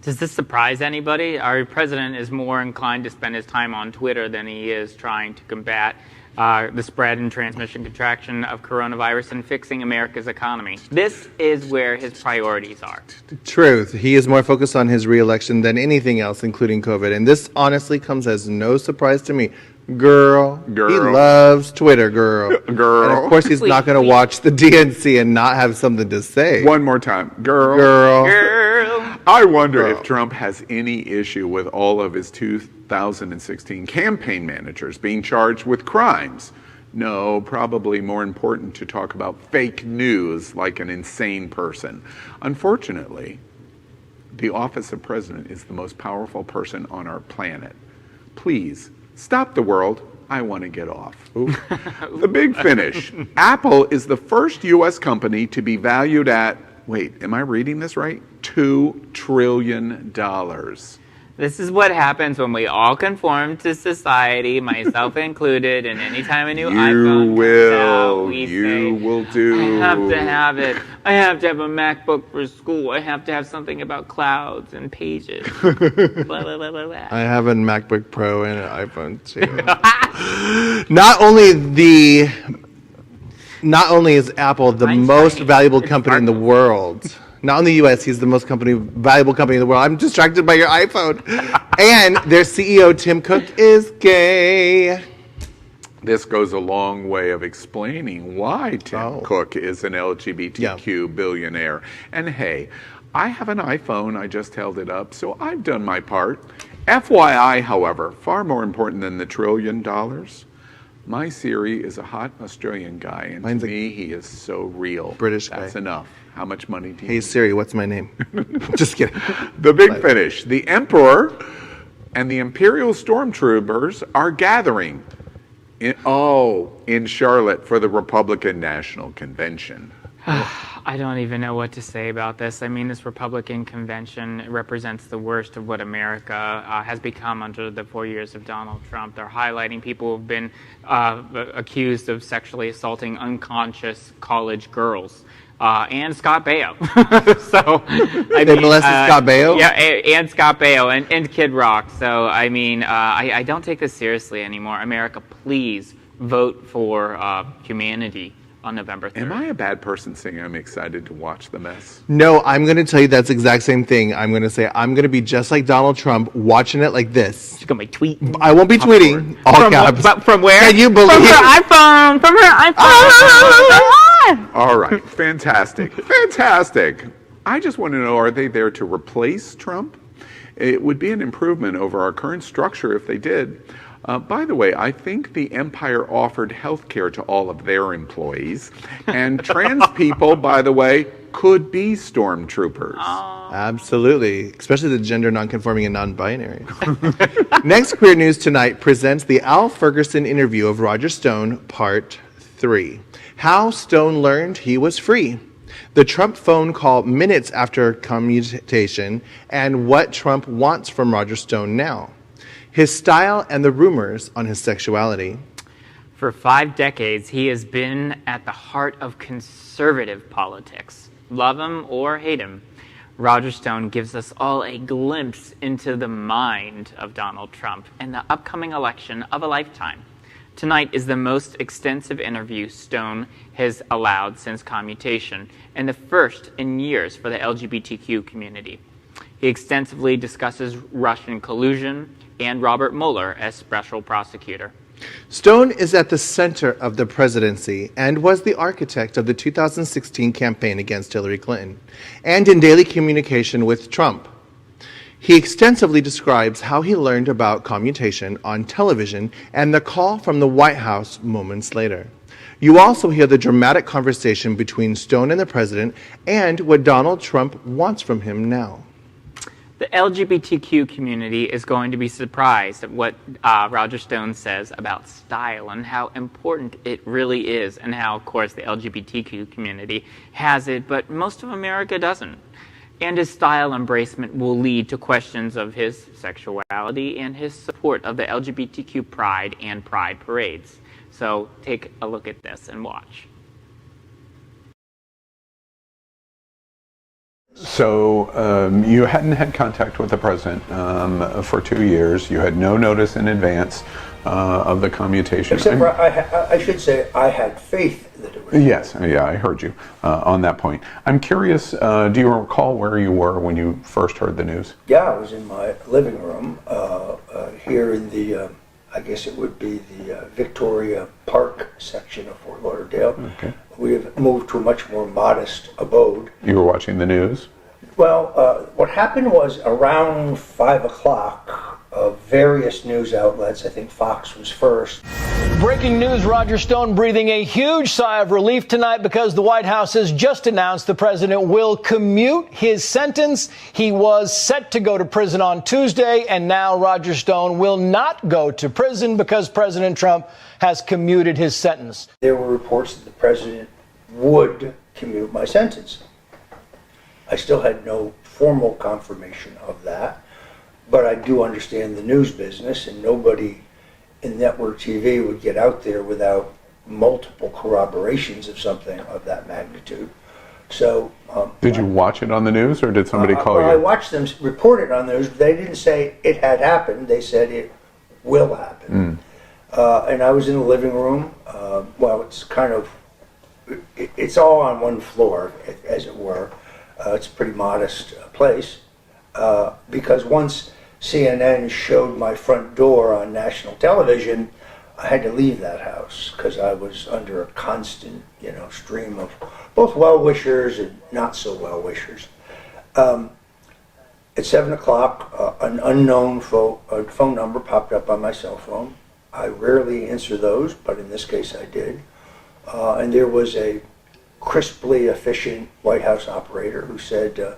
Does this surprise anybody? Our president is more inclined to spend his time on Twitter than he is trying to combat the spread and transmission contraction of coronavirus and fixing America's economy. This is where his priorities are. Truth. He is more focused on his reelection than anything else, including COVID. And this honestly comes as no surprise to me. Girl. He loves Twitter, girl. Girl. And of course he's not going to watch the DNC and not have something to say. One more time. Girl. Girl. I wonder if Trump has any issue with all of his 2016 campaign managers being charged with crimes. No, probably more important to talk about fake news like an insane person. Unfortunately, the office of president is the most powerful person on our planet. Please, stop the world. I want to get off. The big finish. Apple is the first U.S. company to be valued at, wait, am I reading this right? $2 trillion. This is what happens when we all conform to society, myself included, and anytime a new iPhone comes out, we say, will do. I have to have it. I have to have a MacBook for school. I have to have something about clouds and pages. Blah, blah, blah, blah, blah. I have a MacBook Pro and an iPhone too. Not only is Apple the most valuable company in the world. Not in the U.S., he's the most valuable company in the world. I'm distracted by your iPhone. And their CEO, Tim Cook, is gay. This goes a long way of explaining why Tim Cook is an LGBTQ billionaire. And hey, I have an iPhone. I just held it up, so I've done my part. FYI, however, far more important than the $1 trillion, my Siri is a hot Australian guy, and to me, he is so real. British guy. That's enough. How much money do you Hey Siri, what's my name? Just kidding. The big finish. The Emperor and the Imperial Stormtroopers are gathering in Charlotte for the Republican National Convention. I don't even know what to say about this. I mean, this Republican convention represents the worst of what America has become under the 4 years of Donald Trump. They're highlighting people who've been accused of sexually assaulting unconscious college girls. And Scott Baio. They molested Scott Baio? Yeah, and Scott Baio and Kid Rock. So, I mean, I don't take this seriously anymore. America, please vote for humanity on November 3rd. Am I a bad person saying I'm excited to watch the mess? No, I'm going to tell you that's the exact same thing. I'm going to say I'm going to be just like Donald Trump, watching it like this. She's going to be tweeting. I won't be tweeting. All caps. But from where? Can you believe? From her iPhone. From her iPhone. All right. Fantastic. Fantastic. I just want to know, are they there to replace Trump? It would be an improvement over our current structure if they did. By the way, I think the Empire offered health care to all of their employees. And trans people, by the way, could be stormtroopers. Absolutely, especially the gender nonconforming and non-binary. Next Queer News Tonight presents the Al Ferguson interview of Roger Stone, Part 3. How Stone learned he was free. The Trump phone call minutes after Commutation, and what Trump wants from Roger Stone now. His style and the rumors on his sexuality. For 5 decades, he has been at the heart of conservative politics. Love him or hate him, Roger Stone gives us all a glimpse into the mind of Donald Trump and the upcoming election of a lifetime. Tonight is the most extensive interview Stone has allowed since Commutation, and the first in years for the LGBTQ community. He extensively discusses Russian collusion and Robert Mueller as special prosecutor. Stone is at the center of the presidency and was the architect of the 2016 campaign against Hillary Clinton, and in daily communication with Trump. He extensively describes how he learned about Commutation on television and the call from the White House moments later. You also hear the dramatic conversation between Stone and the president and what Donald Trump wants from him now. The LGBTQ community is going to be surprised at what Roger Stone says about style and how important it really is, and how, of course, the LGBTQ community has it, but most of America doesn't. And his style embracement will lead to questions of his sexuality and his support of the LGBTQ pride and pride parades. So take a look at this and watch. So you hadn't had contact with the president for 2 years. You had no notice in advance of the commutation. Except for I should say I had faith that it was. Yes, yeah, I heard you on that point. I'm curious, do you recall where you were when you first heard the news? Yeah, I was in my living room here in the, I guess it would be the Victoria Park section of Fort Lauderdale. Okay. We have moved to a much more modest abode. You were watching the news? Well, what happened was around 5 o'clock, various news outlets, I think Fox was first. Breaking news, Roger Stone breathing a huge sigh of relief tonight because the White House has just announced the president will commute his sentence. He was set to go to prison on Tuesday, and now Roger Stone will not go to prison because President Trump has commuted his sentence. There were reports that the president would commute my sentence. I still had no formal confirmation of that, but I do understand the news business, and nobody in network TV would get out there without multiple corroborations of something of that magnitude. So, did you watch it on the news, or did somebody call you? I watched them report it on the news, but they didn't say it had happened. They said it will happen. And I was in the living room. Well, it's kind of, it's all on one floor, as it were. It's a pretty modest place, because once CNN showed my front door on national television, I had to leave that house because I was under a constant, stream of both well-wishers and not so well-wishers. At 7 o'clock, an unknown phone number popped up on my cell phone. I rarely answer those, but in this case I did. And there was a crisply efficient White House operator who said, the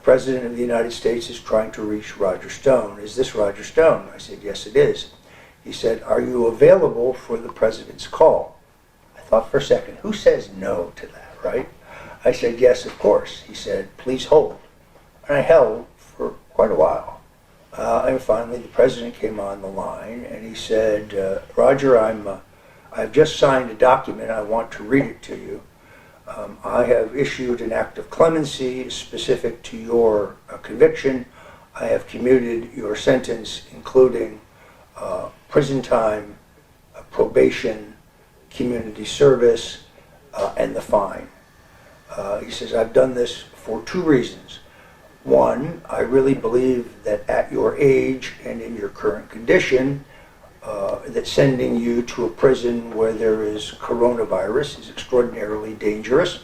President of the United States is trying to reach Roger Stone. Is this Roger Stone? I said, yes, it is. He said, are you available for the President's call? I thought for a second, who says no to that, right? I said, yes, of course. He said, please hold. And I held for quite a while. And finally, the President came on the line, and he said, Roger, I've just signed a document. I want to read it to you. I have issued an act of clemency specific to your conviction. I have commuted your sentence, including prison time, probation, community service, and the fine. He says, I've done this for 2 reasons. One, I really believe that at your age and in your current condition, that sending you to a prison where there is coronavirus is extraordinarily dangerous.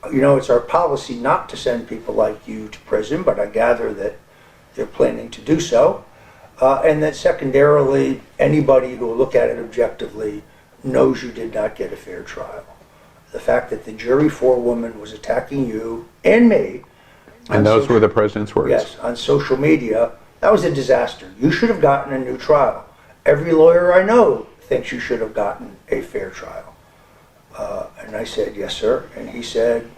It's our policy not to send people like you to prison, but I gather that they're planning to do so. And that secondarily, anybody who will look at it objectively knows you did not get a fair trial. the fact that the jury forewoman was attacking you and me. And those were the president's words? Yes, on social media. That was a disaster. You should have gotten a new trial. Every lawyer I know thinks you should have gotten a fair trial. And I said, yes, sir. And he said,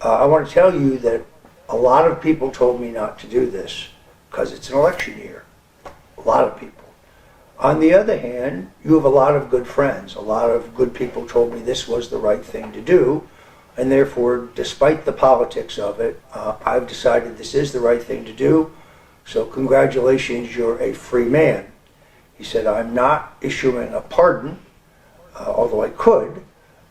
I want to tell you that a lot of people told me not to do this because it's an election year. A lot of people. On the other hand, you have a lot of good friends. A lot of good people told me this was the right thing to do. And therefore, despite the politics of it, I've decided this is the right thing to do. So congratulations, you're a free man. He said, I'm not issuing a pardon, although I could,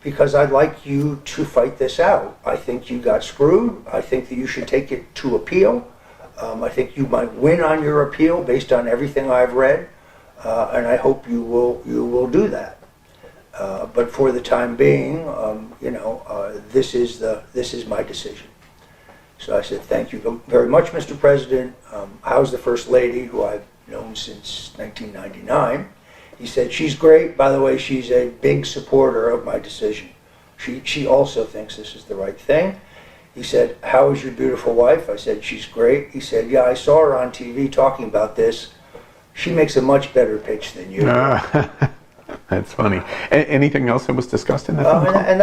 because I'd like you to fight this out. I think you got screwed. I think that you should take it to appeal. I think you might win on your appeal based on everything I've read, and I hope you will do that. But for the time being, this is my decision. So I said, thank you very much, Mr. President. How's the First Lady, who I've known since 1999? He said, she's great. By the way, she's a big supporter of my decision. She also thinks this is the right thing. He said, how is your beautiful wife? I said, she's great. He said, yeah, I saw her on TV talking about this. She makes a much better pitch than you. That's funny. Anything else that was discussed in that phone call? And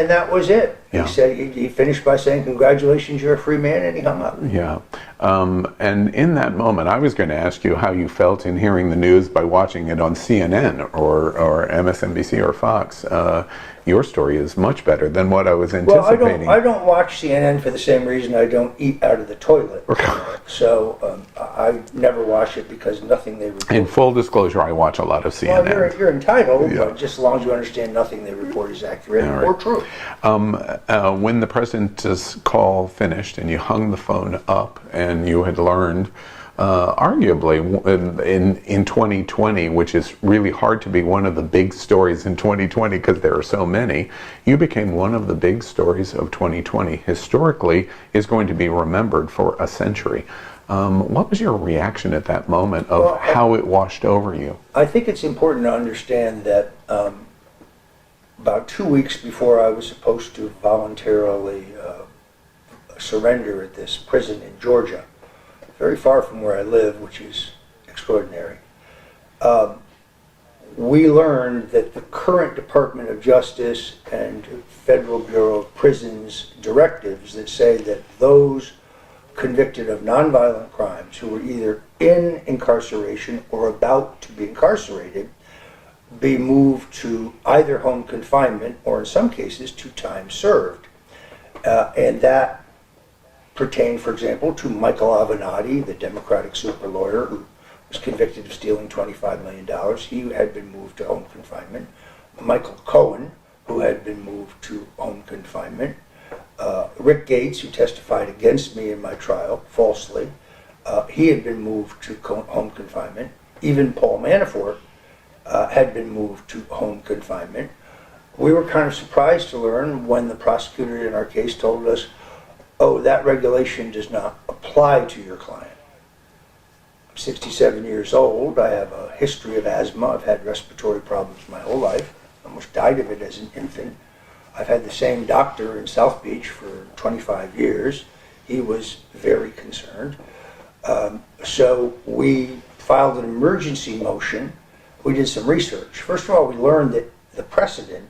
that was it. Yeah. He said he finished by saying, congratulations, you're a free man, and he hung up. Yeah. And in that moment, I was going to ask you how you felt in hearing the news by watching it on CNN or MSNBC or Fox. Your story is much better than what I was anticipating. Well, I don't watch CNN for the same reason I don't eat out of the toilet. So I never watch it because nothing they report. In full disclosure, I watch a lot of CNN. Well, you're entitled, but just as long as you understand nothing they report is accurate or true. When the president's call finished and you hung the phone up and you had learned, arguably in 2020, which is really hard to be one of the big stories in 2020 because there are so many, you became one of the big stories of 2020. Historically, is going to be remembered for a century. What was your reaction at that moment of how it washed over you? I think it's important to understand that about 2 weeks before I was supposed to voluntarily surrender at this prison in Georgia, very far from where I live, which is extraordinary, we learned that the current Department of Justice and Federal Bureau of Prisons directives that say that those convicted of nonviolent crimes who were either in incarceration or about to be incarcerated be moved to either home confinement or in some cases to time served. And that pertained, for example, to Michael Avenatti, the Democratic super lawyer who was convicted of stealing $25 million. He had been moved to home confinement. Michael Cohen, who had been moved to home confinement. Rick Gates, who testified against me in my trial, falsely, he had been moved to home confinement. Even Paul Manafort had been moved to home confinement. We were kind of surprised to learn when the prosecutor in our case told us, oh, that regulation does not apply to your client. I'm 67 years old. I have a history of asthma. I've had respiratory problems my whole life. I almost died of it as an infant. I've had the same doctor in South Beach for 25 years. He was very concerned. So we filed an emergency motion. We did some research. First of all, we learned that the precedent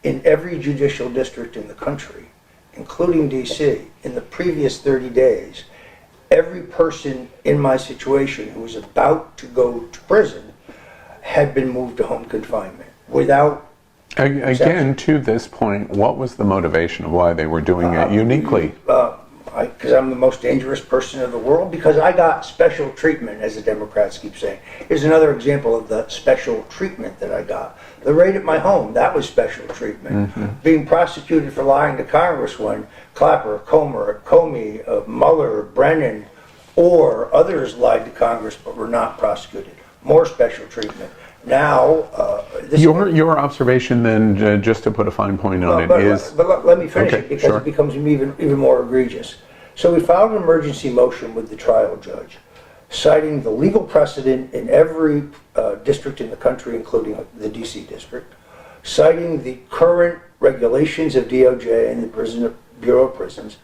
in every judicial district in the country, including DC, in the previous 30 days, every person in my situation who was about to go to prison had been moved to home confinement without Again, to this point, what was the motivation of why they were doing it uniquely? Because I'm the most dangerous person in the world, because I got special treatment, as the Democrats keep saying. Here's another example of the special treatment that I got. The raid at my home, that was special treatment. Being prosecuted for lying to Congress when Clapper, Comer, Comey, Mueller, Brennan, or others lied to Congress but were not prosecuted. More special treatment. Now, your observation then, just to put a fine point on it, is... But let me finish it, because it becomes even more egregious. So we filed an emergency motion with the trial judge, citing the legal precedent in every district in the country, including the D.C. district, citing the current regulations of DOJ and the Bureau of Prisons,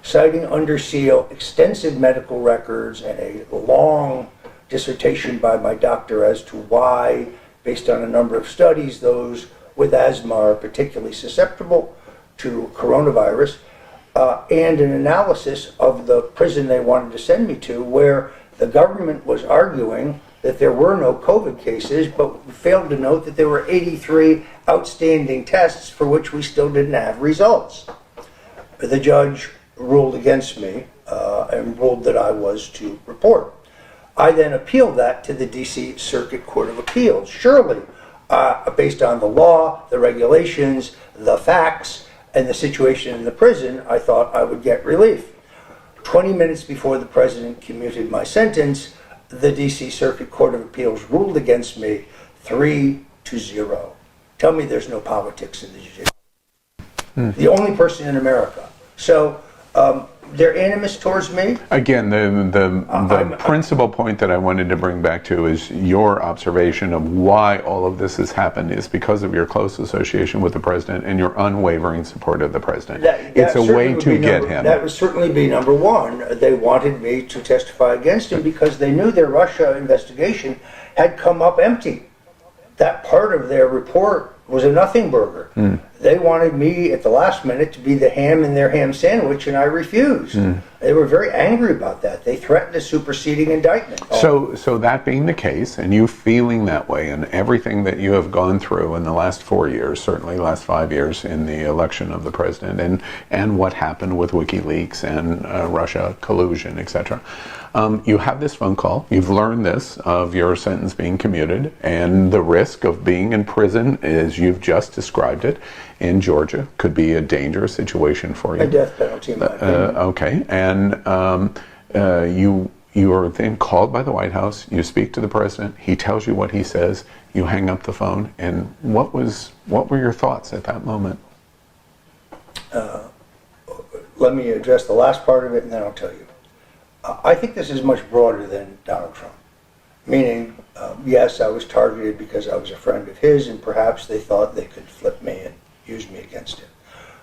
citing under seal extensive medical records and a long dissertation by my doctor as to why, based on a number of studies, those with asthma are particularly susceptible to coronavirus, and an analysis of the prison they wanted to send me to, where the government was arguing that there were no COVID cases, but failed to note that there were 83 outstanding tests for which we still didn't have results. The judge ruled against me and ruled that I was to report. I then appealed that to the D.C. Circuit Court of Appeals. Surely, based on the law, the regulations, the facts, and the situation in the prison, I thought I would get relief. 20 minutes before the president commuted my sentence, the D.C. Circuit Court of Appeals ruled against me 3-0. Tell me there's no politics in the judiciary. The only person in America. So their animus towards me. Again, the principal point that I wanted to bring back to is your observation of why all of this has happened is because of your close association with the president and your unwavering support of the president. It's a way to get him. That would certainly be number one. They wanted me to testify against him because they knew their Russia investigation had come up empty. That part of their report was a nothing burger. They wanted me at the last minute to be the ham in their ham sandwich, and I refused. They were very angry about that. They threatened a superseding indictment. So that being the case, and you feeling that way, and everything that you have gone through in the last 4 years, certainly last 5 years in the election of the president, and what happened with WikiLeaks and Russia collusion, etc. You have this phone call. You've learned this of your sentence being commuted and the risk of being in prison, as you've just described it, in Georgia could be a dangerous situation for you. A death penalty, in my opinion. Okay, and you are then called by the White House. You speak to the president. He tells you what he says. You hang up the phone. And what were your thoughts at that moment? Let me address the last part of it, and then I'll tell you. I think this is much broader than Donald Trump. Meaning, yes, I was targeted because I was a friend of his, and perhaps they thought they could flip me and use me against him.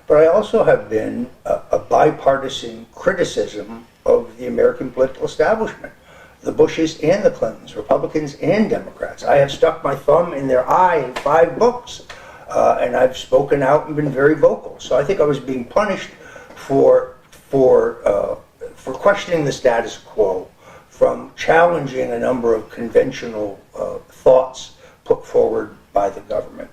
But I also have been a bipartisan criticism of the American political establishment, the Bushes and the Clintons, Republicans and Democrats. I have stuck my thumb in their eye in 5 books, and I've spoken out and been very vocal. So I think I was being punished for questioning the status quo, from challenging a number of conventional thoughts put forward by the government.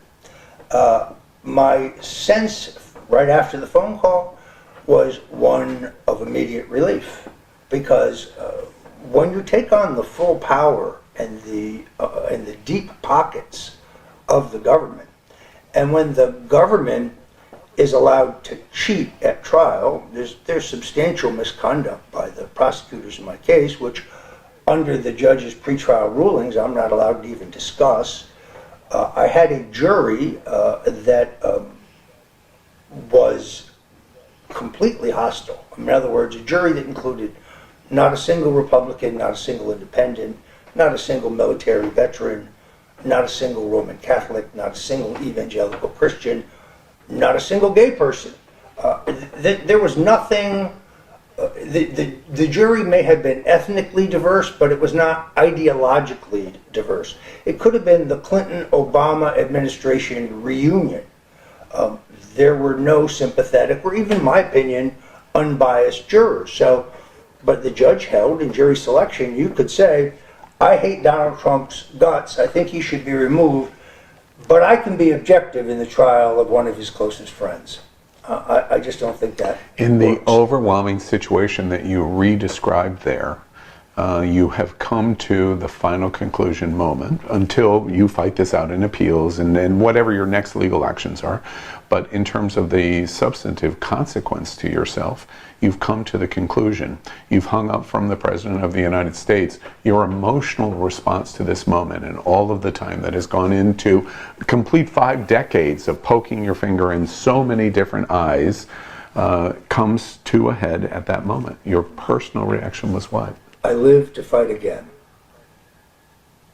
My sense right after the phone call was one of immediate relief, because when you take on the full power and the deep pockets of the government, and when the government is allowed to cheat at trial, there's substantial misconduct by the prosecutors in my case, which under the judge's pretrial rulings I'm not allowed to even discuss. I had a jury that was completely hostile. In other words, a jury that included not a single Republican, not a single independent, not a single military veteran, not a single Roman Catholic, not a single evangelical Christian, not a single gay person. There was nothing. The jury may have been ethnically diverse, but it was not ideologically diverse. It could have been the Clinton-Obama administration reunion. There were no sympathetic, or even in my opinion, unbiased jurors. So, but the judge held in jury selection, you could say, I hate Donald Trump's guts, I think he should be removed, but I can be objective in the trial of one of his closest friends. I just don't think that in works. The overwhelming situation that you re-described there, you have come to the final conclusion moment until you fight this out in appeals and then whatever your next legal actions are. But in terms of the substantive consequence to yourself, you've come to the conclusion. You've hung up from the President of the United States. Your emotional response to this moment and all of the time that has gone into complete 5 decades of poking your finger in so many different eyes comes to a head at that moment. Your personal reaction was what? I live to fight again.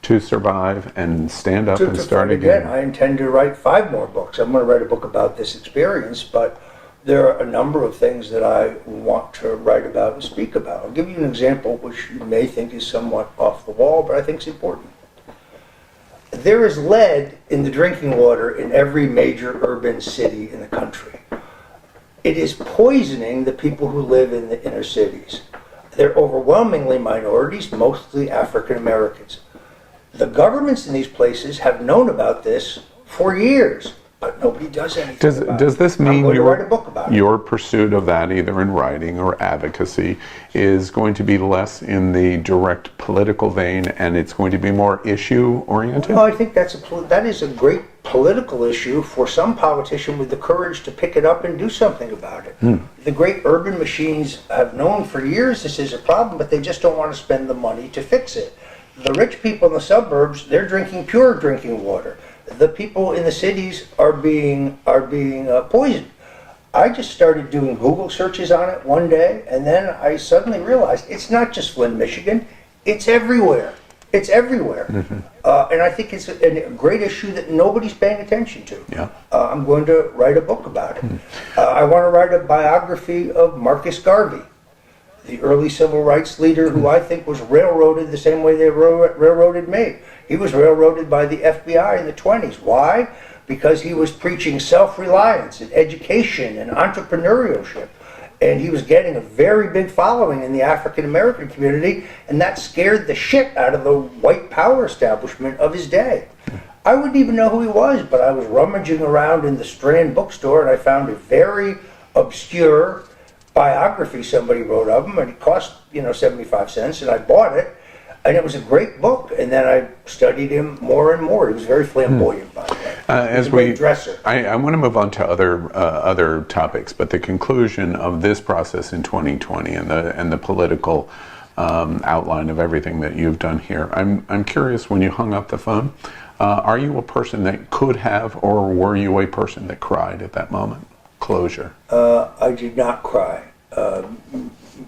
to survive and stand up and to start fight again. I intend to write 5 more books. I'm going to write a book about this experience, but there are a number of things that I want to write about and speak about. I'll give you an example which you may think is somewhat off the wall, but I think is important. There is lead in the drinking water in every major urban city in the country. It is poisoning the people who live in the inner cities. They're overwhelmingly minorities, mostly African Americans. The governments in these places have known about this for years, but nobody does anything about it. Does this mean I'm going to write a book about it. Your pursuit of that, either in writing or advocacy, is going to be less in the direct political vein, and it's going to be more issue-oriented? Well, I think that is a great political issue for some politician with the courage to pick it up and do something about it. The great urban machines have known for years this is a problem, but they just don't want to spend the money to fix it. The rich people in the suburbs, they're drinking pure drinking water. The people in the cities are being poisoned. I just started doing Google searches on it one day, and then I suddenly realized it's not just Flint, Michigan. It's everywhere. It's everywhere. And I think it's a great issue that nobody's paying attention to. Yeah. I'm going to write a book about it. I want to write a biography of Marcus Garvey, the early civil rights leader who I think was railroaded the same way they railroaded me. He was railroaded by the FBI in the 20s. Why? Because he was preaching self-reliance and education and entrepreneurship. And he was getting a very big following in the African American community, and that scared the shit out of the white power establishment of his day. I wouldn't even know who he was, but I was rummaging around in the Strand bookstore and I found a very obscure biography somebody wrote of him, and it cost 75 cents, and I bought it, and it was a great book. And then I studied him more and more. He was very flamboyant, by the way. As a great dresser. I want to move on to other topics, but the conclusion of this process in 2020 and the political outline of everything that you've done here. I'm curious, when you hung up the phone, are you a person that could have, or were you a person that cried at that moment? Closure. I did not cry.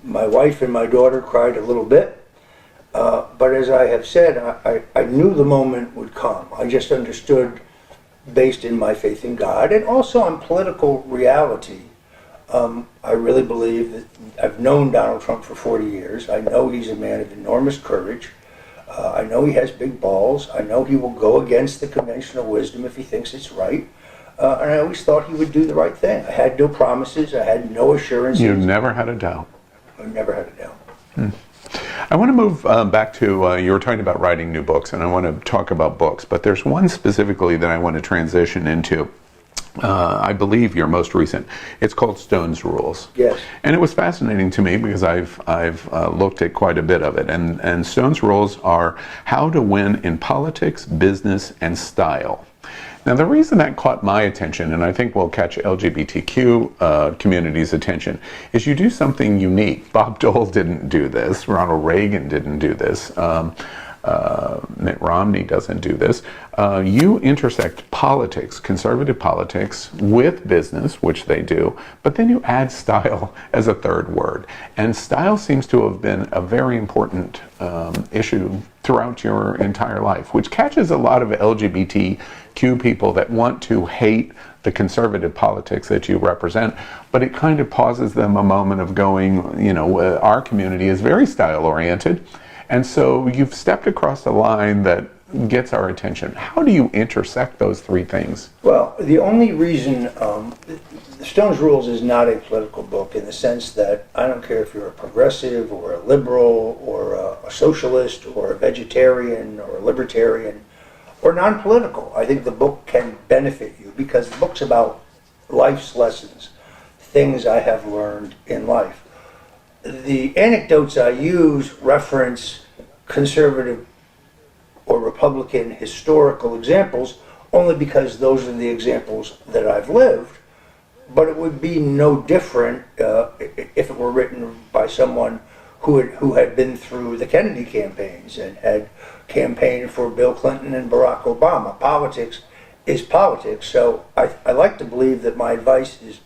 My wife and my daughter cried a little bit, but as I have said, I knew the moment would come. I just understood, based in my faith in God and also on political reality. I really believe that I've known Donald Trump for 40 years. I know he's a man of enormous courage. I know he has big balls. I know he will go against the conventional wisdom if he thinks it's right. And I always thought he would do the right thing. I had no promises. I had no assurances. You never had a doubt. I never had a doubt. I want to move back to, you were talking about writing new books, and I want to talk about books, but there's one specifically that I want to transition into. I believe your most recent. It's called Stone's Rules. Yes. And it was fascinating to me because I've looked at quite a bit of it. And Stone's Rules are how to win in politics, business, and style. Now, the reason that caught my attention, and I think will catch LGBTQ community's attention, is you do something unique. Bob Dole didn't do this. Ronald Reagan didn't do this. Mitt Romney doesn't do this. You intersect politics, conservative politics, with business, which they do, but then you add style as a third word. And style seems to have been a very important issue throughout your entire life, which catches a lot of LGBTQ people that want to hate the conservative politics that you represent, but it kind of pauses them a moment of going, our community is very style-oriented, and so you've stepped across a line that gets our attention. How do you intersect those three things? Well, the only reason the Stone's Rules is not a political book in the sense that I don't care if you're a progressive or a liberal or a socialist or a vegetarian or a libertarian or non-political. I think the book can benefit you because the book's about life's lessons, things I have learned in life. The anecdotes I use reference conservative or Republican historical examples only because those are the examples that I've lived, but it would be no different if it were written by someone who had been through the Kennedy campaigns and had campaigned for Bill Clinton and Barack Obama. Politics is politics, so I like to believe that my advice is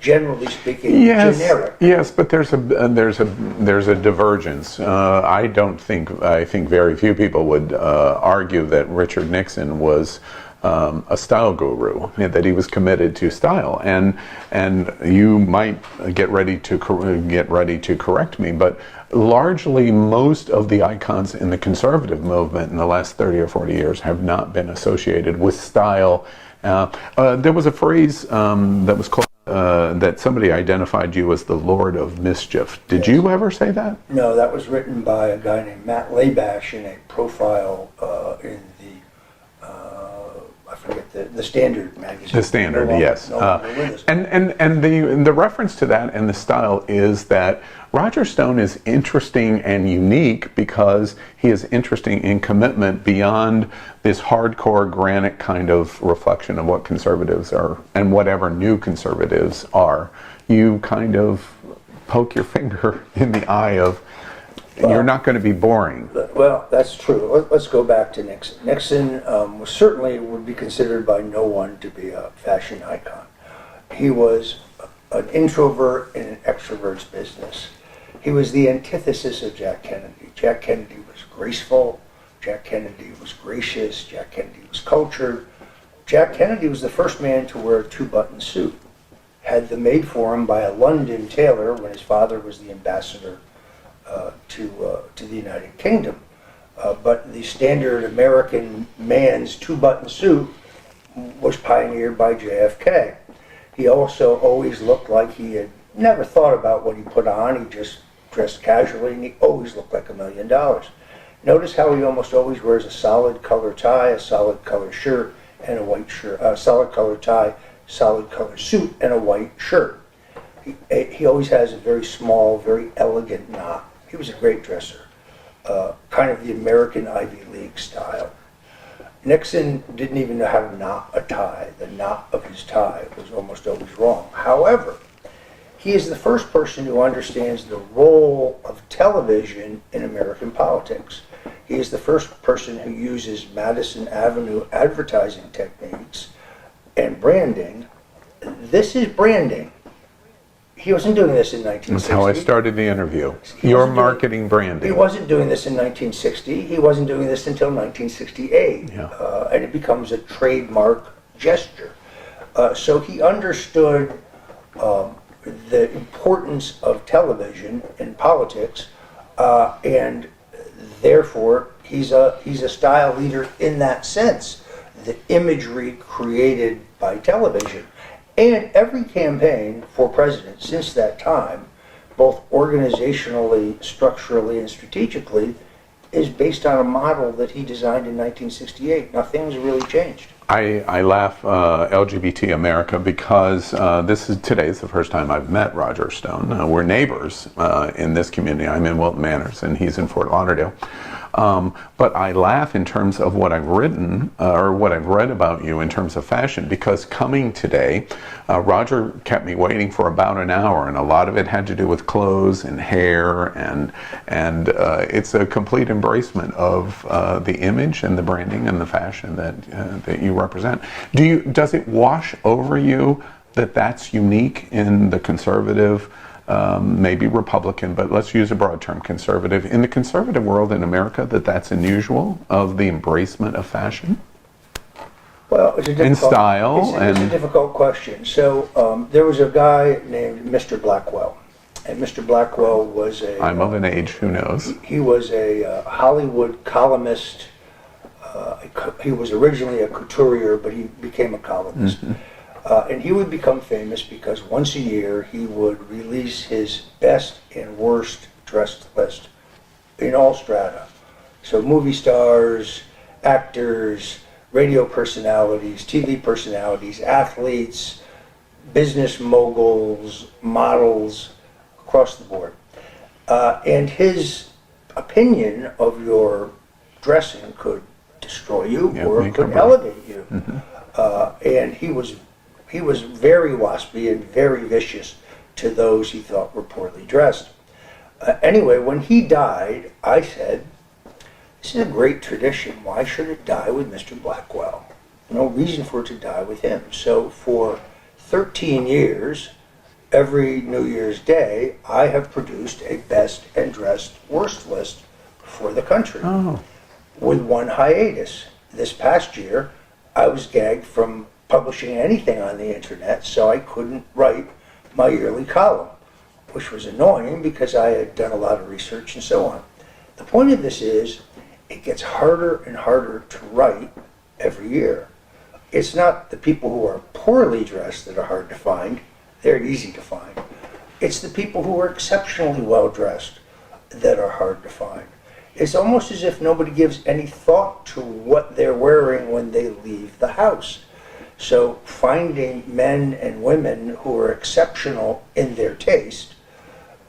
generally speaking, generic. Yes, but there's a divergence. I think very few people would argue that Richard Nixon was a style guru, that he was committed to style, and you might get ready to correct me, but largely most of the icons in the conservative movement in the last 30 or 40 years have not been associated with style. There was a phrase that was called that somebody identified you as the Lord of Mischief. Did you ever say that? No, that was written by a guy named Matt Labash in a profile in the I forget the Standard magazine. The Standard, yes. And the reference to that and the style is that Roger Stone is interesting and unique because he is interesting in commitment beyond this hardcore granite kind of reflection of what conservatives are and whatever new conservatives are. You kind of poke your finger in the eye of you're not going to be boring. Well, that's true. Let's go back to Nixon. Nixon certainly would be considered by no one to be a fashion icon. He was an introvert in an extrovert's business. He was the antithesis of Jack Kennedy. Jack Kennedy was graceful. Jack Kennedy was gracious. Jack Kennedy was cultured. Jack Kennedy was the first man to wear a two-button suit. Had them made for him by a London tailor when his father was the ambassador to the United Kingdom. But the standard American man's two-button suit was pioneered by JFK. He also always looked like he had never thought about what he put on. He just dressed casually, and he always looked like $1 million. Notice how he almost always wears a solid color tie, a solid color shirt, and a white shirt. A solid color tie, solid color suit, and a white shirt. He always has a very small, very elegant knot. He was a great dresser, kind of the American Ivy League style. Nixon didn't even know how to knot a tie. The knot of his tie was almost always wrong. However, he is the first person who understands the role of television in American politics. He is the first person who uses Madison Avenue advertising techniques and branding. This is branding. He wasn't doing this in 1960. That's how I started the interview. Your marketing branding. He wasn't doing this in 1960. He wasn't doing this until 1968. And it becomes a trademark gesture. So he understood the importance of television in politics, and therefore he's a style leader in that sense. The imagery created by television. And every campaign for president since that time, both organizationally, structurally, and strategically, is based on a model that he designed in 1968. Nothing's really changed. I laugh LGBT America because today is the first time I've met Roger Stone. We're neighbors in this community. I'm in Wilton Manors and he's in Fort Lauderdale. But I laugh in terms of what I've written or what I've read about you in terms of fashion, because coming today, Roger kept me waiting for about an hour, and a lot of it had to do with clothes and hair, and it's a complete embracement of the image and the branding and the fashion that you represent. Does it wash over you that that's unique in the conservative? Maybe Republican, but let's use a broad term, conservative. In the conservative world in America, that's unusual, of the embracement of fashion? Well, it's a difficult, in style. It's a difficult question. So there was a guy named Mr. Blackwell. And Mr. Blackwell was I'm of an age, who knows? He was a Hollywood columnist. He was originally a couturier, but he became a columnist. Mm-hmm. And he would become famous because once a year he would release his best and worst dressed list in all strata. So movie stars, actors, radio personalities, TV personalities, athletes, business moguls, models, across the board. And his opinion of your dressing could destroy you or it could elevate you. Mm-hmm. And he was very waspy and very vicious to those he thought were poorly dressed. Anyway, when he died, I said, this is a great tradition. Why should it die with Mr. Blackwell? No reason for it to die with him. So for 13 years, every New Year's Day, I have produced a best and dressed worst list for the country. With one hiatus. This past year, I was gagged from publishing anything on the internet, so I couldn't write my yearly column, which was annoying because I had done a lot of research and so on. The point of this is, it gets harder and harder to write every year. It's not the people who are poorly dressed that are hard to find, they're easy to find. It's the people who are exceptionally well dressed that are hard to find. It's almost as if nobody gives any thought to what they're wearing when they leave the house. So finding men and women who are exceptional in their taste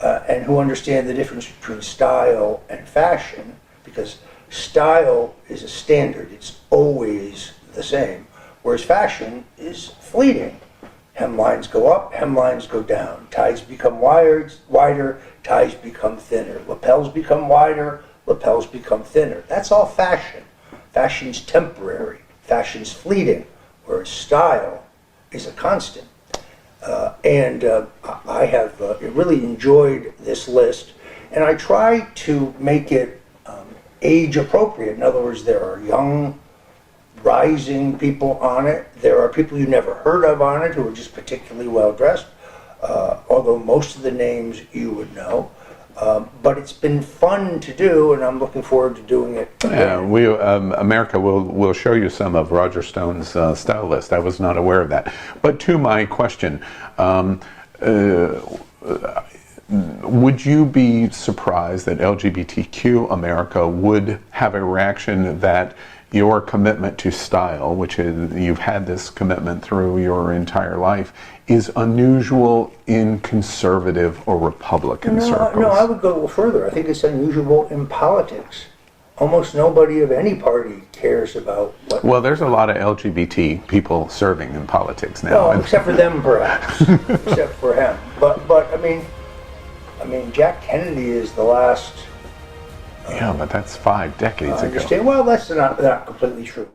and who understand the difference between style and fashion, because style is a standard, it's always the same, whereas fashion is fleeting. Hemlines go up, hemlines go down, ties become wider, ties become thinner, lapels become wider, lapels become thinner. That's all fashion. Fashion's temporary, fashion's fleeting, whereas style is a constant. I have really enjoyed this list, and I try to make it age appropriate. In other words, there are young, rising people on it. There are people you never heard of on it who are just particularly well dressed, although most of the names you would know. But it's been fun to do, and I'm looking forward to doing it again. Yeah, America will show you some of Roger Stone's style list. I was not aware of that. But to my question, would you be surprised that LGBTQ America would have a reaction that your commitment to style, which is, you've had this commitment through your entire life, is unusual in conservative or Republican circles? No, I would go a little further. I think it's unusual in politics. Almost nobody of any party cares about what... Well, there's a lot of LGBT people serving in politics now. Well, except for them, perhaps. Except for him. But I mean, Jack Kennedy is the last... yeah, but that's 5 decades ago. Well, that's not completely true.